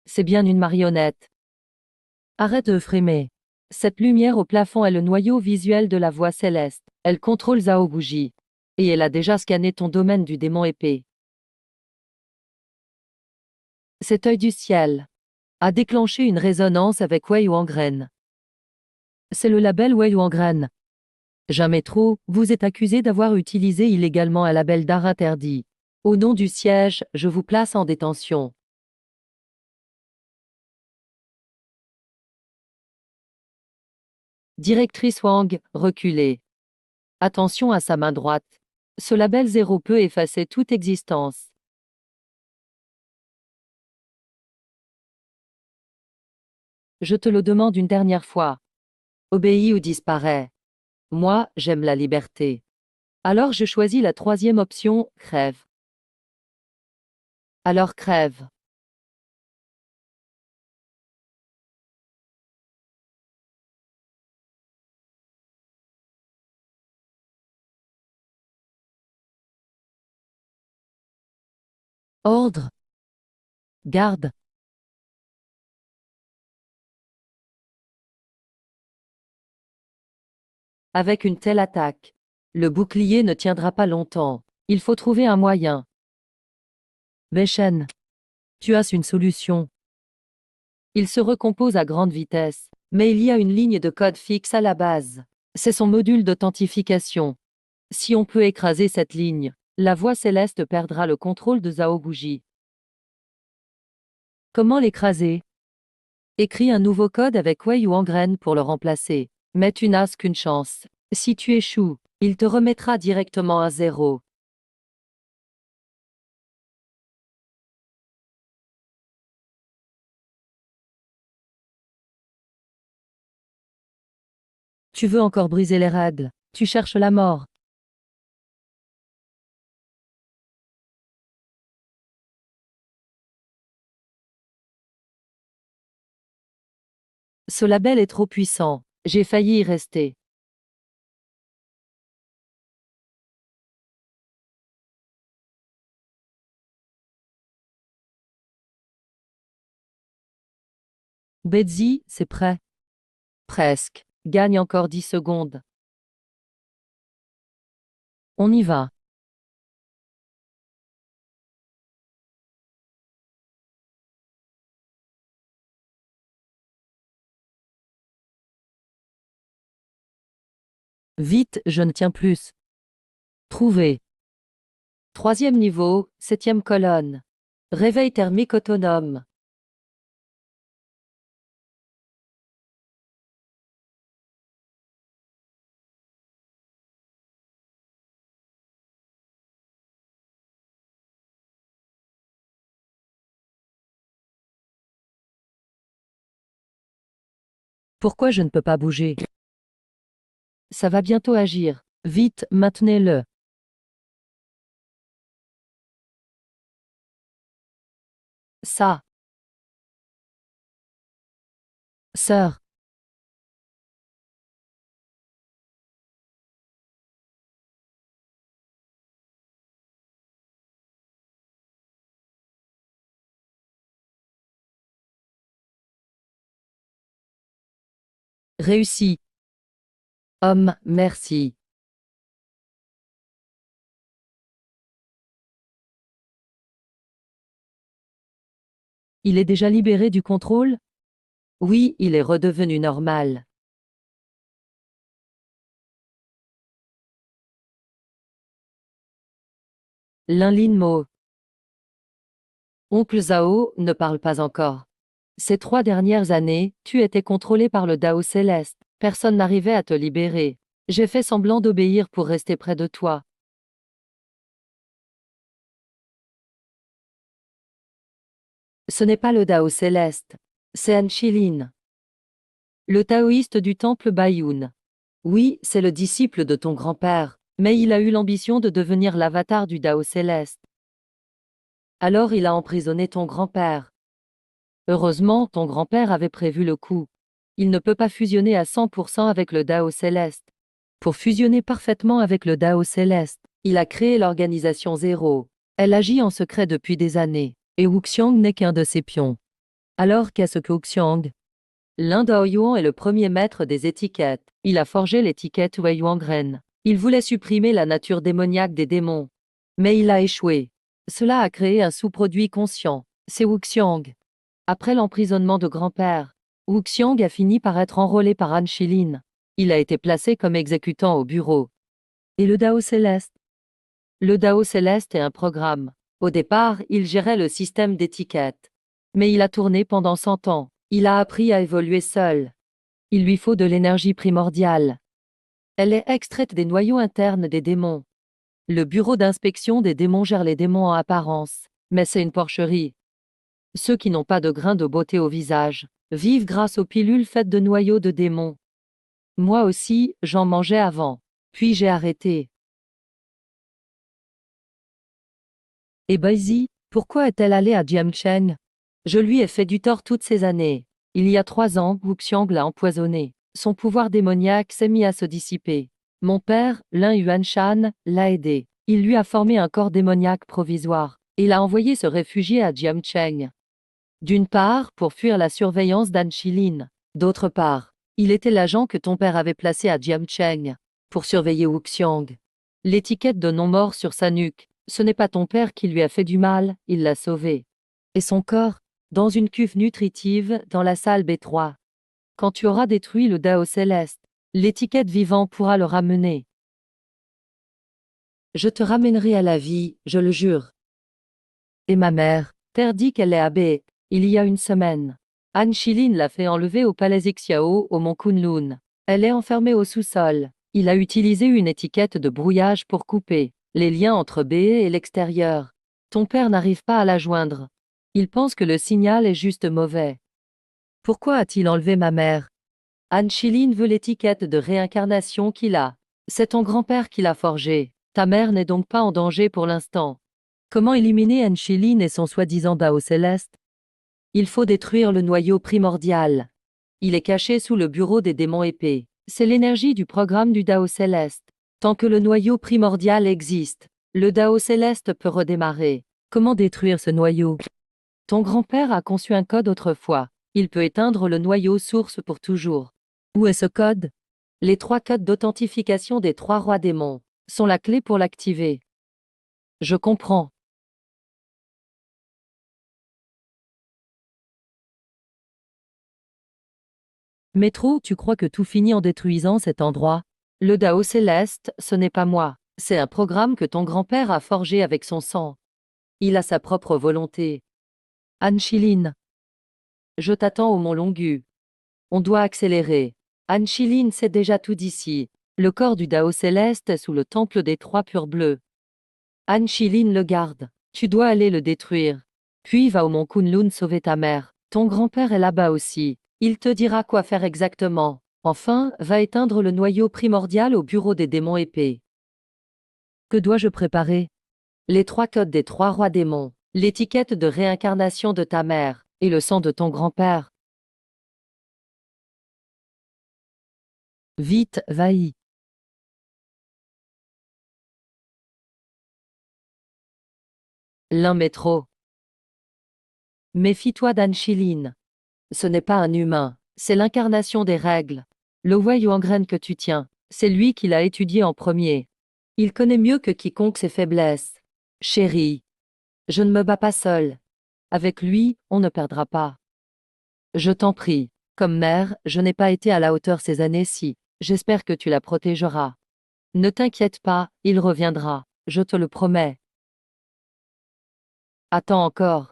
C'est bien une marionnette. Arrête de frémer. Cette lumière au plafond est le noyau visuel de la voix céleste. Elle contrôle Zhao Bougie. Et elle a déjà scanné ton domaine du démon épée. Cet œil du ciel a déclenché une résonance avec Wei Wangren. C'est le label Wei Wangren. Jamais trop, vous êtes accusé d'avoir utilisé illégalement un label d'art interdit. Au nom du siège, je vous place en détention. Directrice Wang, reculez. Attention à sa main droite. Ce label zéro peut effacer toute existence. Je te le demande une dernière fois. Obéis ou disparais. Moi, j'aime la liberté. Alors je choisis la troisième option, crève. Alors crève. Ordre. Garde. Avec une telle attaque, le bouclier ne tiendra pas longtemps. Il faut trouver un moyen. Beichen, tu as une solution. Il se recompose à grande vitesse, mais il y a une ligne de code fixe à la base. C'est son module d'authentification. Si on peut écraser cette ligne, la voix céleste perdra le contrôle de Zhao Bougie. Comment l'écraser? Écris un nouveau code avec Wei Wangren pour le remplacer. Mais tu n'as qu'une chance. Si tu échoues, il te remettra directement à zéro. Tu veux encore briser les règles. Tu cherches la mort. Ce label est trop puissant. J'ai failli y rester. Betsy, c'est prêt. Presque. Gagne encore 10 secondes. On y va. Vite, je ne tiens plus. Trouvé. Troisième niveau, septième colonne. Réveil thermique autonome. Pourquoi je ne peux pas bouger? Ça va bientôt agir. Vite, maintenez-le. Ça. Sœur. Réussi. Homme, merci. Il est déjà libéré du contrôle? Oui, il est redevenu normal. Mo. Oncle Zhao ne parle pas encore. Ces 3 dernières années, tu étais contrôlé par le Dao céleste. Personne n'arrivait à te libérer. J'ai fait semblant d'obéir pour rester près de toi. Ce n'est pas le Dao céleste. C'est Anchilin. Le taoïste du temple Baiyun. Oui, c'est le disciple de ton grand-père, mais il a eu l'ambition de devenir l'avatar du Dao céleste. Alors il a emprisonné ton grand-père. Heureusement, ton grand-père avait prévu le coup. Il ne peut pas fusionner à 100% avec le Dao céleste. Pour fusionner parfaitement avec le Dao céleste, il a créé l'organisation Zéro. Elle agit en secret depuis des années, et Wuxiang n'est qu'un de ses pions. Alors qu'est-ce que Wuxiang? L'un Daoyuan est le premier maître des étiquettes. Il a forgé l'étiquette Wei Yuangren. Il voulait supprimer la nature démoniaque des démons. Mais il a échoué. Cela a créé un sous-produit conscient. C'est Wuxiang. Après l'emprisonnement de grand-père, Wuxiang a fini par être enrôlé par Han Shilin. Il a été placé comme exécutant au bureau. Et le Dao Céleste? Le Dao Céleste est un programme. Au départ, il gérait le système d'étiquette. Mais il a tourné pendant 100 ans. Il a appris à évoluer seul. Il lui faut de l'énergie primordiale. Elle est extraite des noyaux internes des démons. Le bureau d'inspection des démons gère les démons en apparence, mais c'est une porcherie. Ceux qui n'ont pas de grain de beauté au visage vivent grâce aux pilules faites de noyaux de démons. Moi aussi, j'en mangeais avant. Puis j'ai arrêté. Et Baisi, pourquoi est-elle allée à Jiangchen? Je lui ai fait du tort toutes ces années. Il y a 3 ans, Wuxiang l'a empoisonné. Son pouvoir démoniaque s'est mis à se dissiper. Mon père, Lin Yuanshan, l'a aidé. Il lui a formé un corps démoniaque provisoire. Il a envoyé se réfugier à Jiangchen. D'une part, pour fuir la surveillance d'An Shilin. D'autre part, il était l'agent que ton père avait placé à Jiangchen pour surveiller Wuxiang. L'étiquette de non-mort sur sa nuque, ce n'est pas ton père qui lui a fait du mal, il l'a sauvé. Et son corps, dans une cuve nutritive, dans la salle B3. Quand tu auras détruit le Dao céleste, l'étiquette vivant pourra le ramener. Je te ramènerai à la vie, je le jure. Et ma mère, Terre dit qu'elle est abbée, il y a une semaine. Han Shilin l'a fait enlever au palais Xiao au mont Kunlun. Elle est enfermée au sous-sol. Il a utilisé une étiquette de brouillage pour couper les liens entre BE et l'extérieur. Ton père n'arrive pas à la joindre. Il pense que le signal est juste mauvais. Pourquoi a-t-il enlevé ma mère? Anne-Chiline veut l'étiquette de réincarnation qu'il a. C'est ton grand-père qui l'a forgée. Ta mère n'est donc pas en danger pour l'instant. Comment éliminer Anne-Chiline et son soi-disant Dao céleste? Il faut détruire le noyau primordial. Il est caché sous le bureau des démons épées. C'est l'énergie du programme du Dao céleste. Tant que le noyau primordial existe, le Dao céleste peut redémarrer. Comment détruire ce noyau? Ton grand-père a conçu un code autrefois. Il peut éteindre le noyau source pour toujours. Où est ce code? Les 3 codes d'authentification des 3 rois démons sont la clé pour l'activer. Je comprends. Métro, tu crois que tout finit en détruisant cet endroit? Le Dao céleste, ce n'est pas moi. C'est un programme que ton grand-père a forgé avec son sang. Il a sa propre volonté. Anne-Chiline. Je t'attends au Mont Longu. On doit accélérer. Anne-Chiline sait déjà tout d'ici. Le corps du Dao céleste est sous le temple des 3 purs bleus. Anne-Chiline le garde. Tu dois aller le détruire. Puis va au Mont Kunlun sauver ta mère. Ton grand-père est là-bas aussi. Il te dira quoi faire exactement. Enfin, va éteindre le noyau primordial au bureau des démons épées. Que dois-je préparer? Les 3 codes des 3 rois démons, l'étiquette de réincarnation de ta mère, et le sang de ton grand-père. Vite, va-y. L'un métro. Méfie-toi d'Anne-Chiline. Ce n'est pas un humain, c'est l'incarnation des règles. Le Wei en graine que tu tiens, c'est lui qui l'a étudié en premier. Il connaît mieux que quiconque ses faiblesses. Chérie, je ne me bats pas seule. Avec lui, on ne perdra pas. Je t'en prie, comme mère, je n'ai pas été à la hauteur ces années-ci. J'espère que tu la protégeras. Ne t'inquiète pas, il reviendra, je te le promets. Attends encore.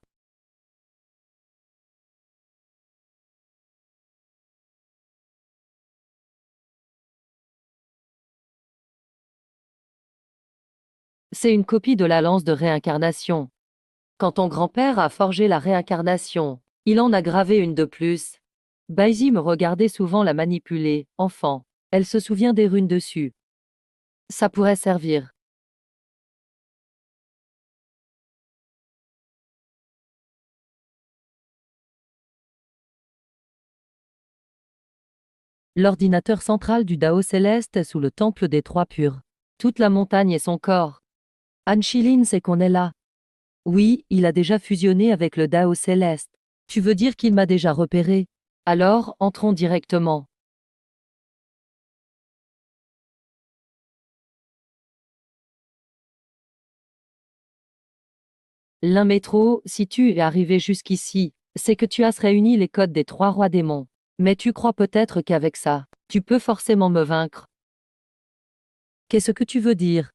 C'est une copie de la lance de réincarnation. Quand ton grand-père a forgé la réincarnation, il en a gravé une de plus. Baisi me regardait souvent la manipuler, enfant. Elle se souvient des runes dessus. Ça pourrait servir. L'ordinateur central du Dao céleste est sous le temple des 3 purs. Toute la montagne est son corps. Anne-Chiline sait qu'on est là. Oui, il a déjà fusionné avec le Dao céleste. Tu veux dire qu'il m'a déjà repéré? Alors, entrons directement. L'un métro, si tu es arrivé jusqu'ici, c'est que tu as réuni les codes des 3 rois démons. Mais tu crois peut-être qu'avec ça, tu peux forcément me vaincre. Qu'est-ce que tu veux dire?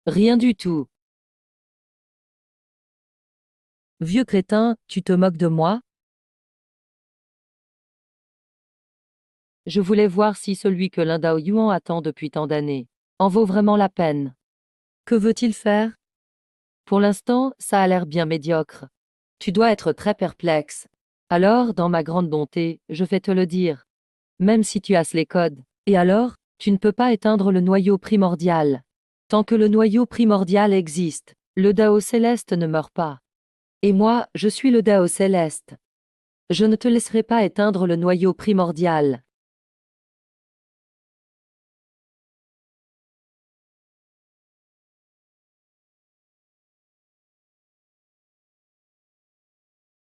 Rien du tout. Vieux crétin, tu te moques de moi? Je voulais voir si celui que Lin Yuan attend depuis tant d'années en vaut vraiment la peine. Que veut-il faire? Pour l'instant, ça a l'air bien médiocre. Tu dois être très perplexe. Alors, dans ma grande bonté, je vais te le dire. Même si tu as les codes. Et alors, tu ne peux pas éteindre le noyau primordial. Tant que le noyau primordial existe, le Dao céleste ne meurt pas. Et moi, je suis le Dao céleste. Je ne te laisserai pas éteindre le noyau primordial.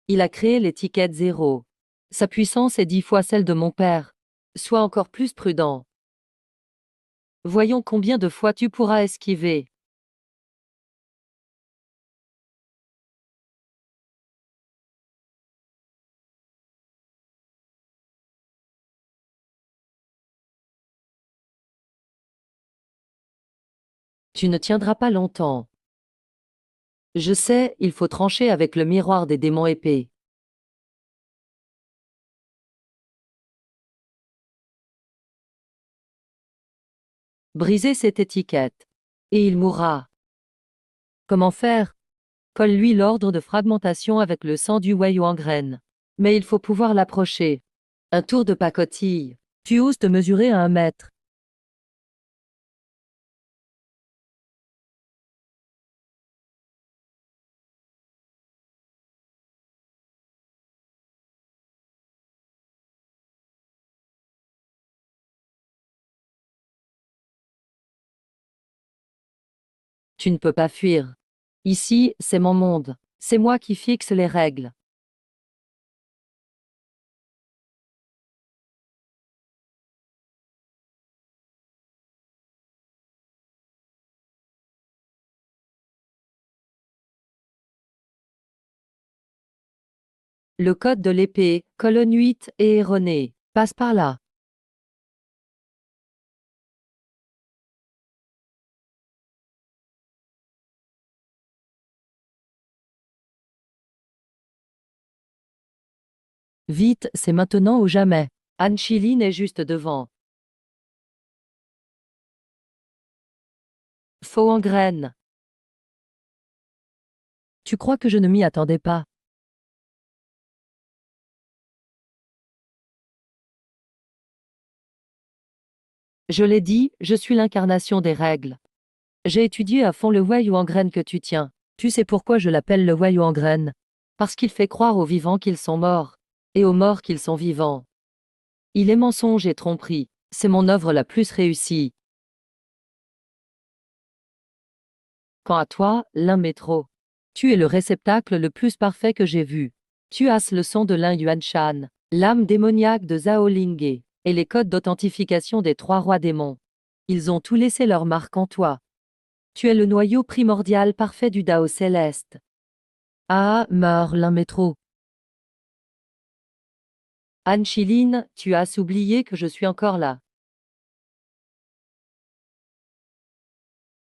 Il a créé l'étiquette 0. Sa puissance est 10 fois celle de mon père. Sois encore plus prudent. Voyons combien de fois tu pourras esquiver. Tu ne tiendras pas longtemps. Je sais, il faut trancher avec le miroir des démons épées. Briser cette étiquette. Et il mourra. Comment faire? Colle-lui l'ordre de fragmentation avec le sang du Wei en graine. Mais il faut pouvoir l'approcher. Un tour de pacotille. Tu oses te mesurer à 1 mètre. Tu ne peux pas fuir. Ici, c'est mon monde. C'est moi qui fixe les règles. Le code de l'épée, colonne 8 est erroné. Passe par là. Vite, c'est maintenant ou jamais. Anne-Chiline est juste devant. Faux en graines. Tu crois que je ne m'y attendais pas? Je l'ai dit, je suis l'incarnation des règles. J'ai étudié à fond le voyou en graines que tu tiens. Tu sais pourquoi je l'appelle le voyou en graines? Parce qu'il fait croire aux vivants qu'ils sont morts, et aux morts qu'ils sont vivants. Il est mensonge et tromperie. C'est mon œuvre la plus réussie. Quant à toi, l'un métro. Tu es le réceptacle le plus parfait que j'ai vu. Tu as le son de l'un Yuan-Shan, l'âme démoniaque de Zhao Linghe, et les codes d'authentification des 3 rois démons. Ils ont tout laissé leur marque en toi. Tu es le noyau primordial parfait du Dao céleste. Ah, meurs l'un métro. Anne-Chiline, tu as oublié que je suis encore là.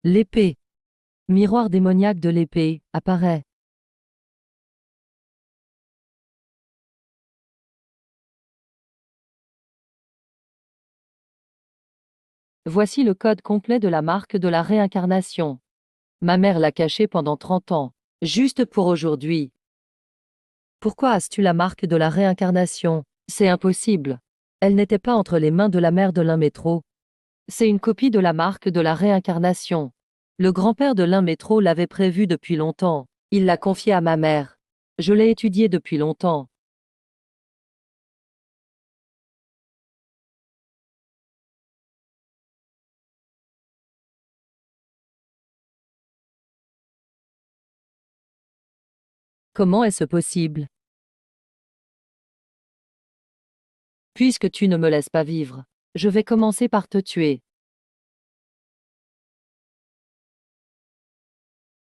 L'épée. Miroir démoniaque de l'épée, apparaît. Voici le code complet de la marque de la réincarnation. Ma mère l'a caché pendant 30 ans. Juste pour aujourd'hui. Pourquoi as-tu la marque de la réincarnation? C'est impossible. Elle n'était pas entre les mains de la mère de l'un métro. C'est une copie de la marque de la réincarnation. Le grand-père de l'un métro l'avait prévu depuis longtemps. Il l'a confié à ma mère. Je l'ai étudié depuis longtemps. Comment est-ce possible? Puisque tu ne me laisses pas vivre, je vais commencer par te tuer.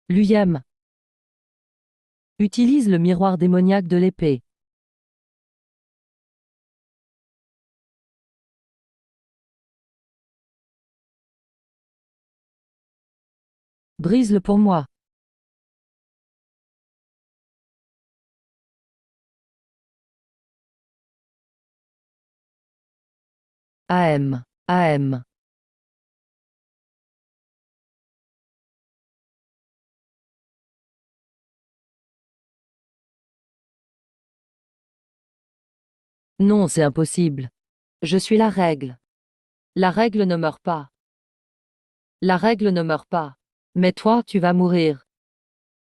Luyem. Utilise le miroir démoniaque de l'épée. Brise-le pour moi. AM. AM. Non, c'est impossible. Je suis la règle. La règle ne meurt pas. La règle ne meurt pas. Mais toi, tu vas mourir.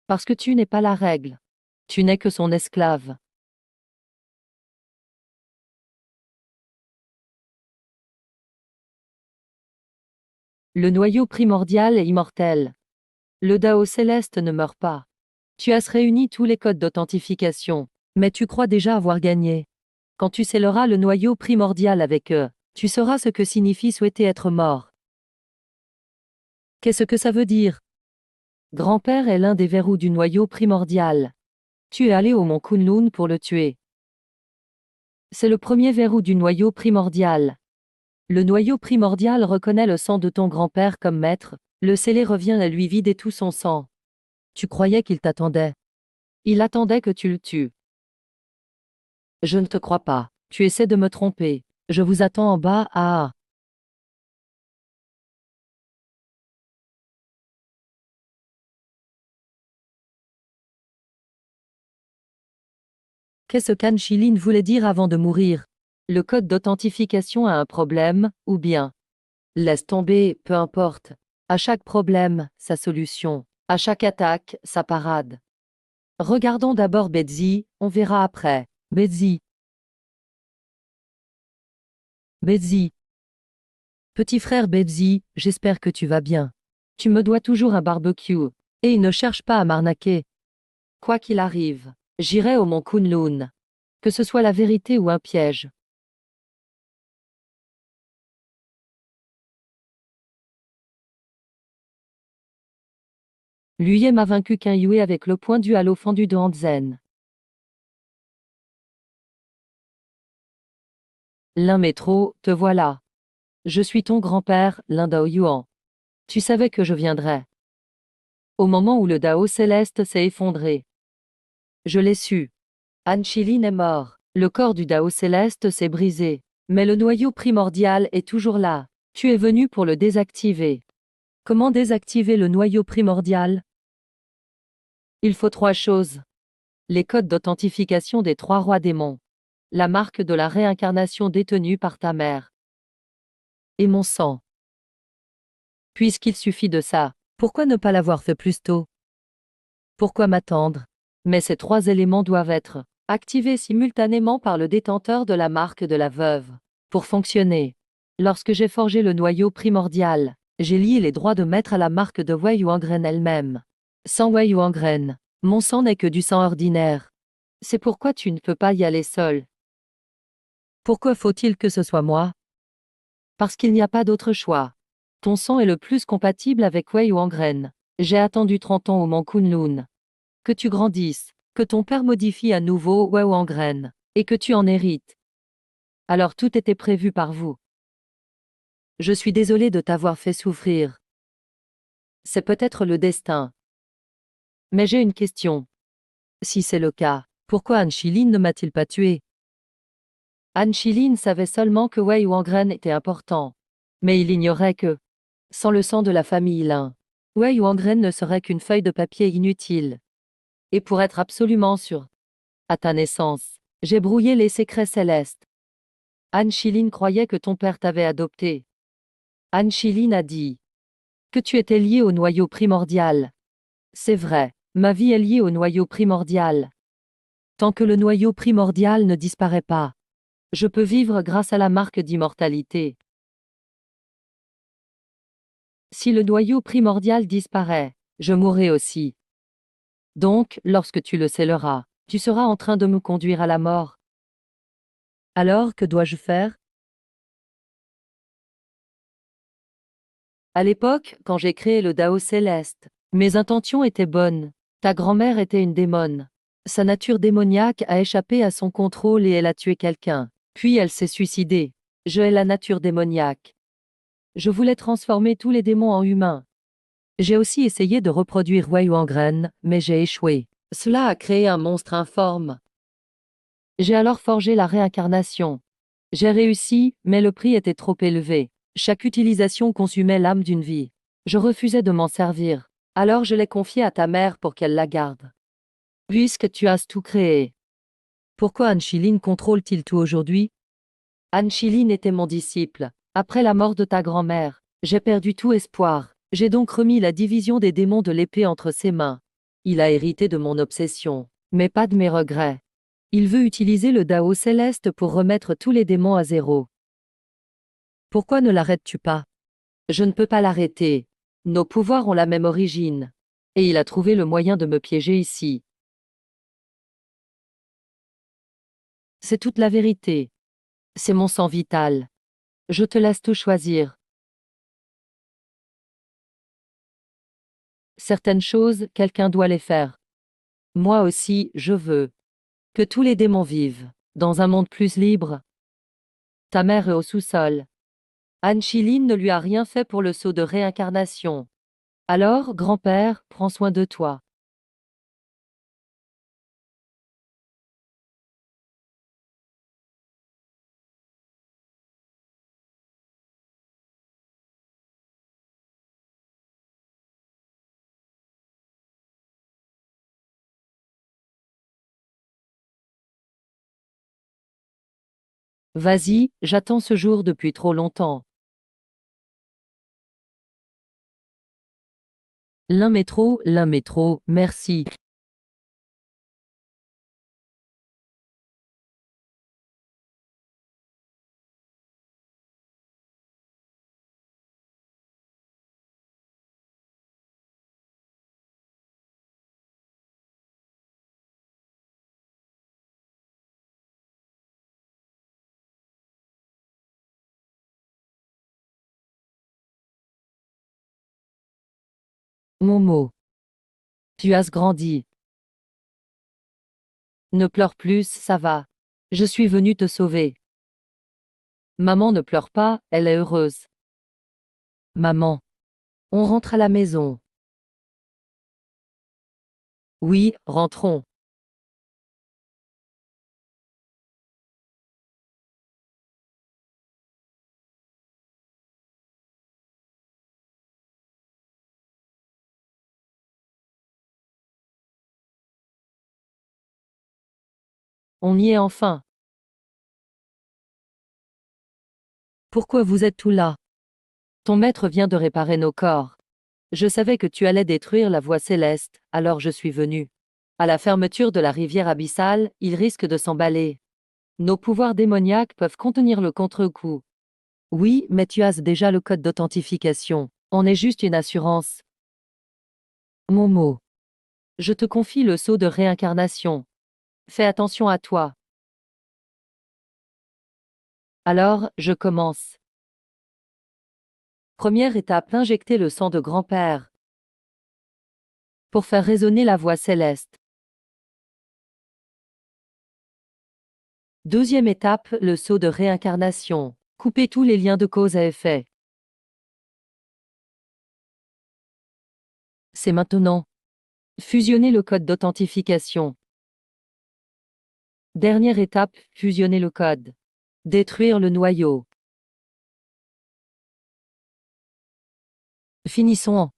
Parce que tu n'es pas la règle. Tu n'es que son esclave. Le noyau primordial est immortel. Le Dao céleste ne meurt pas. Tu as réuni tous les codes d'authentification, mais tu crois déjà avoir gagné. Quand tu scelleras le noyau primordial avec eux, tu sauras ce que signifie souhaiter être mort. Qu'est-ce que ça veut dire? Grand-père est l'un des verrous du noyau primordial. Tu es allé au mont Kunlun pour le tuer. C'est le premier verrou du noyau primordial. Le noyau primordial reconnaît le sang de ton grand-père comme maître, le scellé revient à lui vider tout son sang. Tu croyais qu'il t'attendait. Il attendait que tu le tues. Je ne te crois pas. Tu essaies de me tromper. Je vous attends en bas, ah. Qu'est-ce qu'Anne Chiline voulait dire avant de mourir? Le code d'authentification a un problème, ou bien laisse tomber, peu importe. À chaque problème, sa solution. À chaque attaque, sa parade. Regardons d'abord Betsy, on verra après. Betsy. Betsy. Petit frère Betsy, j'espère que tu vas bien. Tu me dois toujours un barbecue. Et il ne cherche pas à m'arnaquer. Quoi qu'il arrive, j'irai au mont Kunlun. Que ce soit la vérité ou un piège. Lui m'a vaincu qu'un Yue avec le point du halo fendu de Hanzen. L'un métro, te voilà. Je suis ton grand-père, l'un Dao Yuan. Tu savais que je viendrais. Au moment où le Dao céleste s'est effondré. Je l'ai su. Han Shilin est mort. Le corps du Dao céleste s'est brisé. Mais le noyau primordial est toujours là. Tu es venu pour le désactiver. Comment désactiver le noyau primordial? Il faut 3 choses. Les codes d'authentification des 3 rois démons. La marque de la réincarnation détenue par ta mère. Et mon sang. Puisqu'il suffit de ça, pourquoi ne pas l'avoir fait plus tôt? Pourquoi m'attendre? Mais ces 3 éléments doivent être activés simultanément par le détenteur de la marque de la veuve. Pour fonctionner. Lorsque j'ai forgé le noyau primordial, j'ai lié les droits de maître à la marque de Wei Yuangren elle-même. Sans Wei Yuangren, mon sang n'est que du sang ordinaire. C'est pourquoi tu ne peux pas y aller seul. Pourquoi faut-il que ce soit moi? Parce qu'il n'y a pas d'autre choix. Ton sang est le plus compatible avec Wei Yuangren. J'ai attendu 30 ans au mont Kunlun. Que tu grandisses, que ton père modifie à nouveau Wei Yuangren, et que tu en hérites. Alors tout était prévu par vous. Je suis désolé de t'avoir fait souffrir. C'est peut-être le destin. Mais j'ai une question. Si c'est le cas, pourquoi Han Shilin ne m'a-t-il pas tué? Han Shilin savait seulement que Wei Yuangren était important. Mais il ignorait que, sans le sang de la famille Lin, Wei Yuangren ne serait qu'une feuille de papier inutile. Et pour être absolument sûr, à ta naissance, j'ai brouillé les secrets célestes. Han Shilin croyait que ton père t'avait adopté. Han Shilin a dit que tu étais lié au noyau primordial. C'est vrai, ma vie est liée au noyau primordial. Tant que le noyau primordial ne disparaît pas, je peux vivre grâce à la marque d'immortalité. Si le noyau primordial disparaît, je mourrai aussi. Donc, lorsque tu le scelleras, tu seras en train de me conduire à la mort. Alors, que dois-je faire? À l'époque, quand j'ai créé le Dao céleste, mes intentions étaient bonnes. Ta grand-mère était une démone. Sa nature démoniaque a échappé à son contrôle et elle a tué quelqu'un. Puis elle s'est suicidée. Je ai la nature démoniaque. Je voulais transformer tous les démons en humains. J'ai aussi essayé de reproduire Wei Yuangren, mais j'ai échoué. Cela a créé un monstre informe. J'ai alors forgé la réincarnation. J'ai réussi, mais le prix était trop élevé. Chaque utilisation consumait l'âme d'une vie. Je refusais de m'en servir. Alors je l'ai confiée à ta mère pour qu'elle la garde. Puisque tu as tout créé. Pourquoi Han Shilin contrôle-t-il tout aujourd'hui? Han Shilin était mon disciple. Après la mort de ta grand-mère, j'ai perdu tout espoir. J'ai donc remis la division des démons de l'épée entre ses mains. Il a hérité de mon obsession, mais pas de mes regrets. Il veut utiliser le Dao céleste pour remettre tous les démons à zéro. Pourquoi ne l'arrêtes-tu pas? Je ne peux pas l'arrêter. Nos pouvoirs ont la même origine. Et il a trouvé le moyen de me piéger ici. C'est toute la vérité. C'est mon sang vital. Je te laisse tout choisir. Certaines choses, quelqu'un doit les faire. Moi aussi, je veux que tous les démons vivent dans un monde plus libre. Ta mère est au sous-sol. Han Shilin ne lui a rien fait pour le saut de réincarnation. Alors, grand-père, prends soin de toi. Vas-y, j'attends ce jour depuis trop longtemps. L'un métro, merci. Momo. Tu as grandi. Ne pleure plus, ça va. Je suis venue te sauver. Maman ne pleure pas, elle est heureuse. Maman. On rentre à la maison. Oui, rentrons. On y est enfin. Pourquoi vous êtes tous là? Ton maître vient de réparer nos corps. Je savais que tu allais détruire la voie céleste, alors je suis venu. À la fermeture de la rivière abyssale, il risque de s'emballer. Nos pouvoirs démoniaques peuvent contenir le contre-coup. Oui, mais tu as déjà le code d'authentification. On est juste une assurance. Momo. Je te confie le sceau de réincarnation. Fais attention à toi. Alors, je commence. Première étape, injecter le sang de grand-père. Pour faire résonner la voix céleste. Deuxième étape, le sceau de réincarnation. Couper tous les liens de cause à effet. C'est maintenant. Fusionner le code d'authentification. Dernière étape, fusionner le code. Détruire le noyau. Finissons.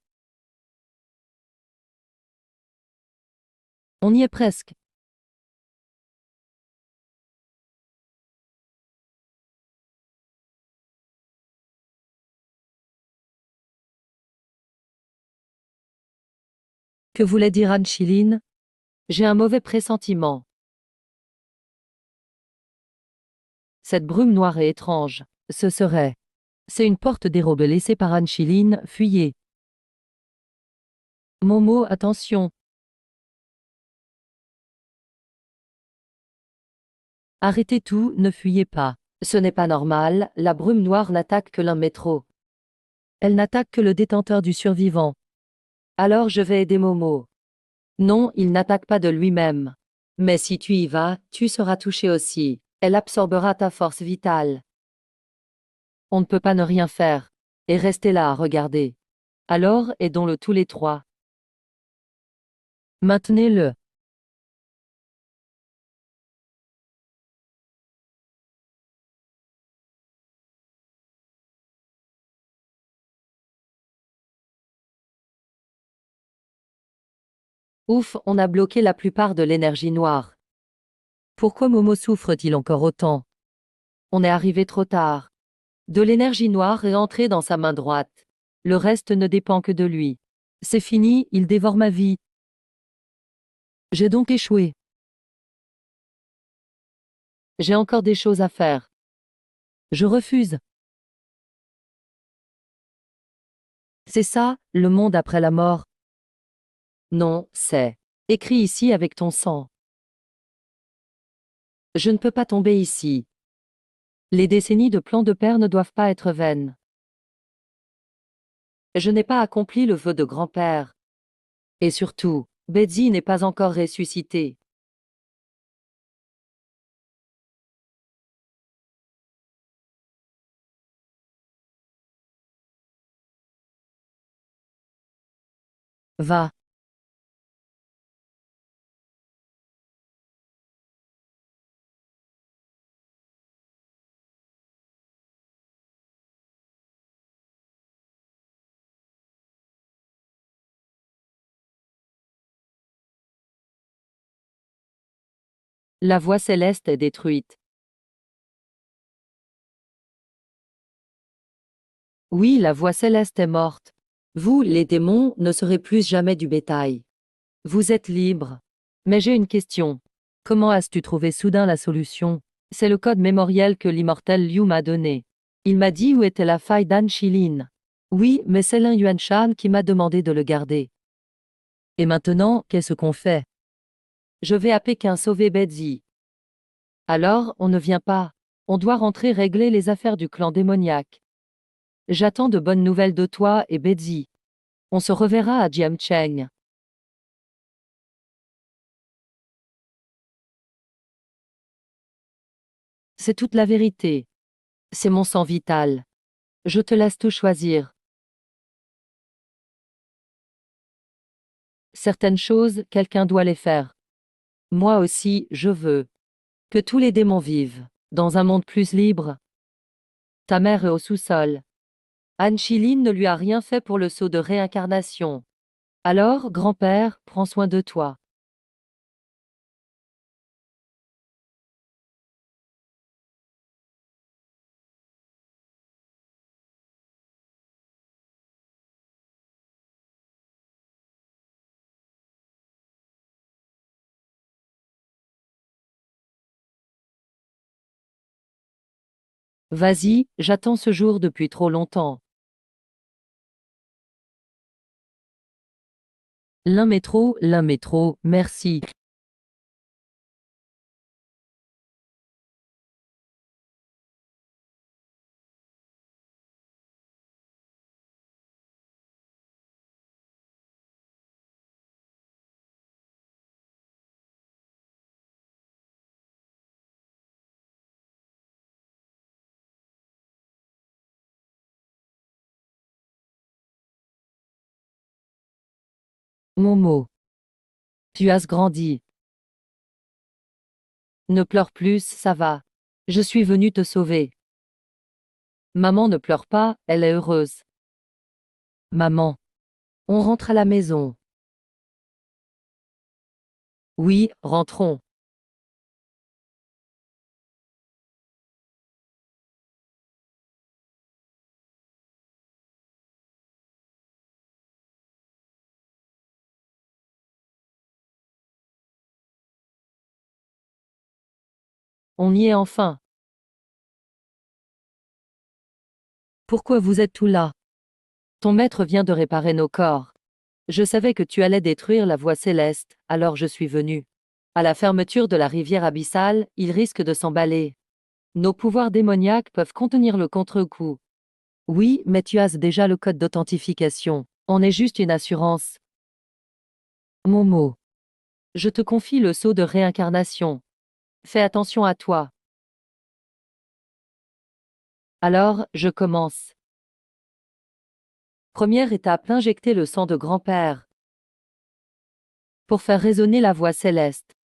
On y est presque. Que voulait dire Anne-Chiline? J'ai un mauvais pressentiment. Cette brume noire et étrange, ce serait. C'est une porte dérobée laissée par Anne-Chiline, fuyez. Momo, attention. Arrêtez tout, ne fuyez pas. Ce n'est pas normal, la brume noire n'attaque que l'un métro. Elle n'attaque que le détenteur du survivant. Alors je vais aider Momo. Non, il n'attaque pas de lui-même. Mais si tu y vas, tu seras touché aussi. Elle absorbera ta force vitale. On ne peut pas ne rien faire. Et rester là à regarder. Alors, aidons-le tous les trois. Maintenez-le. Ouf, on a bloqué la plupart de l'énergie noire. Pourquoi Momo souffre-t-il encore autant? On est arrivé trop tard. De l'énergie noire est entrée dans sa main droite. Le reste ne dépend que de lui. C'est fini, il dévore ma vie. J'ai donc échoué. J'ai encore des choses à faire. Je refuse. C'est ça, le monde après la mort. Non, c'est écrit ici avec ton sang. Je ne peux pas tomber ici. Les décennies de plans de père ne doivent pas être vaines. Je n'ai pas accompli le vœu de grand-père. Et surtout, Betsy n'est pas encore ressuscitée. Va. La voie céleste est détruite. Oui, la voix céleste est morte. Vous, les démons, ne serez plus jamais du bétail. Vous êtes libre. Mais j'ai une question. Comment as-tu trouvé soudain la solution? C'est le code mémoriel que l'immortel Liu m'a donné. Il m'a dit où était la faille d'An Shilin. Oui, mais c'est Lin Yuanshan qui m'a demandé de le garder. Et maintenant, qu'est-ce qu'on fait? Je vais à Pékin sauver Betsy. Alors, on ne vient pas. On doit rentrer régler les affaires du clan démoniaque. J'attends de bonnes nouvelles de toi et Betsy. On se reverra à Jiamcheng. C'est toute la vérité. C'est mon sang vital. Je te laisse tout choisir. Certaines choses, quelqu'un doit les faire. Moi aussi, je veux. Que tous les démons vivent. Dans un monde plus libre. Ta mère est au sous-sol. Anne Chiline ne lui a rien fait pour le saut de réincarnation. Alors, grand-père, prends soin de toi. Vas-y, j'attends ce jour depuis trop longtemps. L'un métro, merci. Momo. Tu as grandi. Ne pleure plus, ça va. Je suis venu te sauver. Maman ne pleure pas, elle est heureuse. Maman. On rentre à la maison. Oui, rentrons. On y est enfin. Pourquoi vous êtes tous là? Ton maître vient de réparer nos corps. Je savais que tu allais détruire la voie céleste, alors je suis venu. À la fermeture de la rivière abyssale, il risque de s'emballer. Nos pouvoirs démoniaques peuvent contenir le contre-coup. Oui, mais tu as déjà le code d'authentification. On est juste une assurance. Momo. Je te confie le sceau de réincarnation. Fais attention à toi. Alors, je commence. Première étape, injecter le sang de grand-père. Pour faire résonner la voix céleste.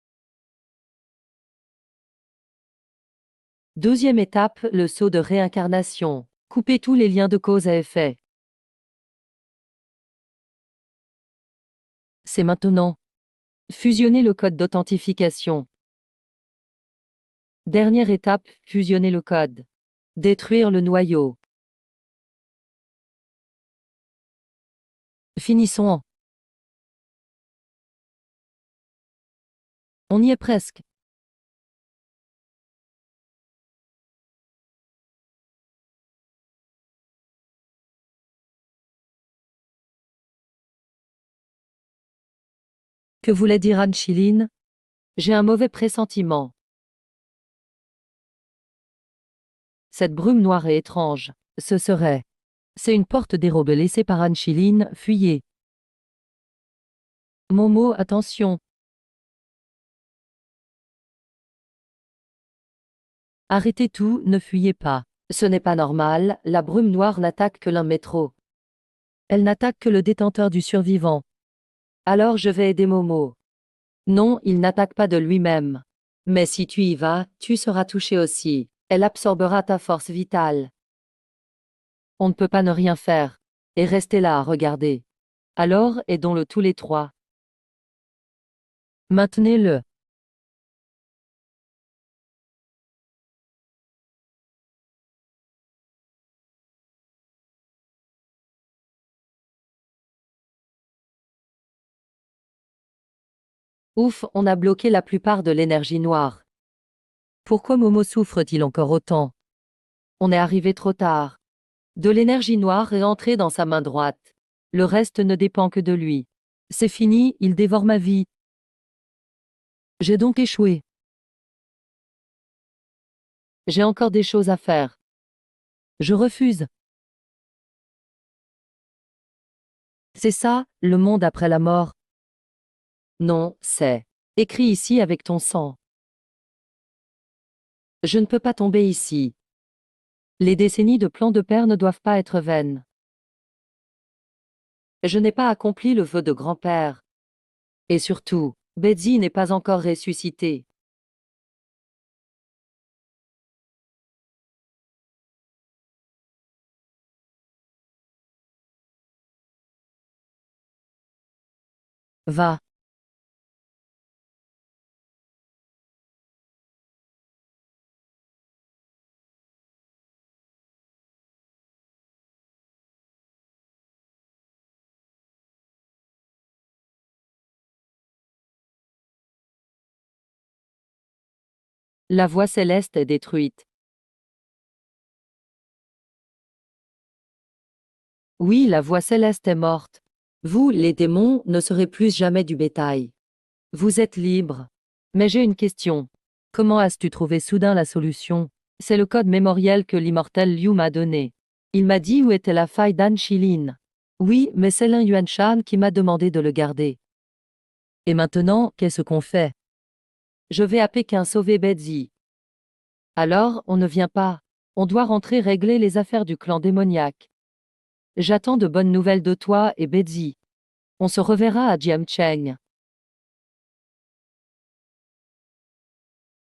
Deuxième étape, le sceau de réincarnation. Couper tous les liens de cause à effet. C'est maintenant. Fusionner le code d'authentification. Dernière étape, fusionner le code. Détruire le noyau. Finissons. On y est presque. Que voulait dire Anne Chiline? J'ai un mauvais pressentiment. Cette brume noire et étrange, ce serait. C'est une porte dérobée laissée par Anne Chiline, fuyez. Momo, attention. Arrêtez tout, ne fuyez pas. Ce n'est pas normal, la brume noire n'attaque que l'un métro. Elle n'attaque que le détenteur du survivant. Alors je vais aider Momo. Non, il n'attaque pas de lui-même. Mais si tu y vas, tu seras touché aussi. Elle absorbera ta force vitale. On ne peut pas ne rien faire. Et rester là à regarder. Alors, aidons-le tous les trois. Maintenez-le. Ouf, on a bloqué la plupart de l'énergie noire. Pourquoi Momo souffre-t-il encore autant? On est arrivé trop tard. De l'énergie noire est entrée dans sa main droite. Le reste ne dépend que de lui. C'est fini, il dévore ma vie. J'ai donc échoué. J'ai encore des choses à faire. Je refuse. C'est ça, le monde après la mort? Non, c'est écrit ici avec ton sang. Je ne peux pas tomber ici. Les décennies de plans de père ne doivent pas être vaines. Je n'ai pas accompli le vœu de grand-père. Et surtout, Betsy n'est pas encore ressuscitée. Va. La voie céleste est détruite. Oui, la voie céleste est morte. Vous, les démons, ne serez plus jamais du bétail. Vous êtes libres. Mais j'ai une question. Comment as-tu trouvé soudain la solution? C'est le code mémoriel que l'immortel Liu m'a donné. Il m'a dit où était la faille d'An Shilin. Oui, mais c'est Lin Yuanshan qui m'a demandé de le garder. Et maintenant, qu'est-ce qu'on fait? Je vais à Pékin sauver Betsy. Alors, on ne vient pas. On doit rentrer régler les affaires du clan démoniaque. J'attends de bonnes nouvelles de toi et Betsy. On se reverra à Jiamcheng.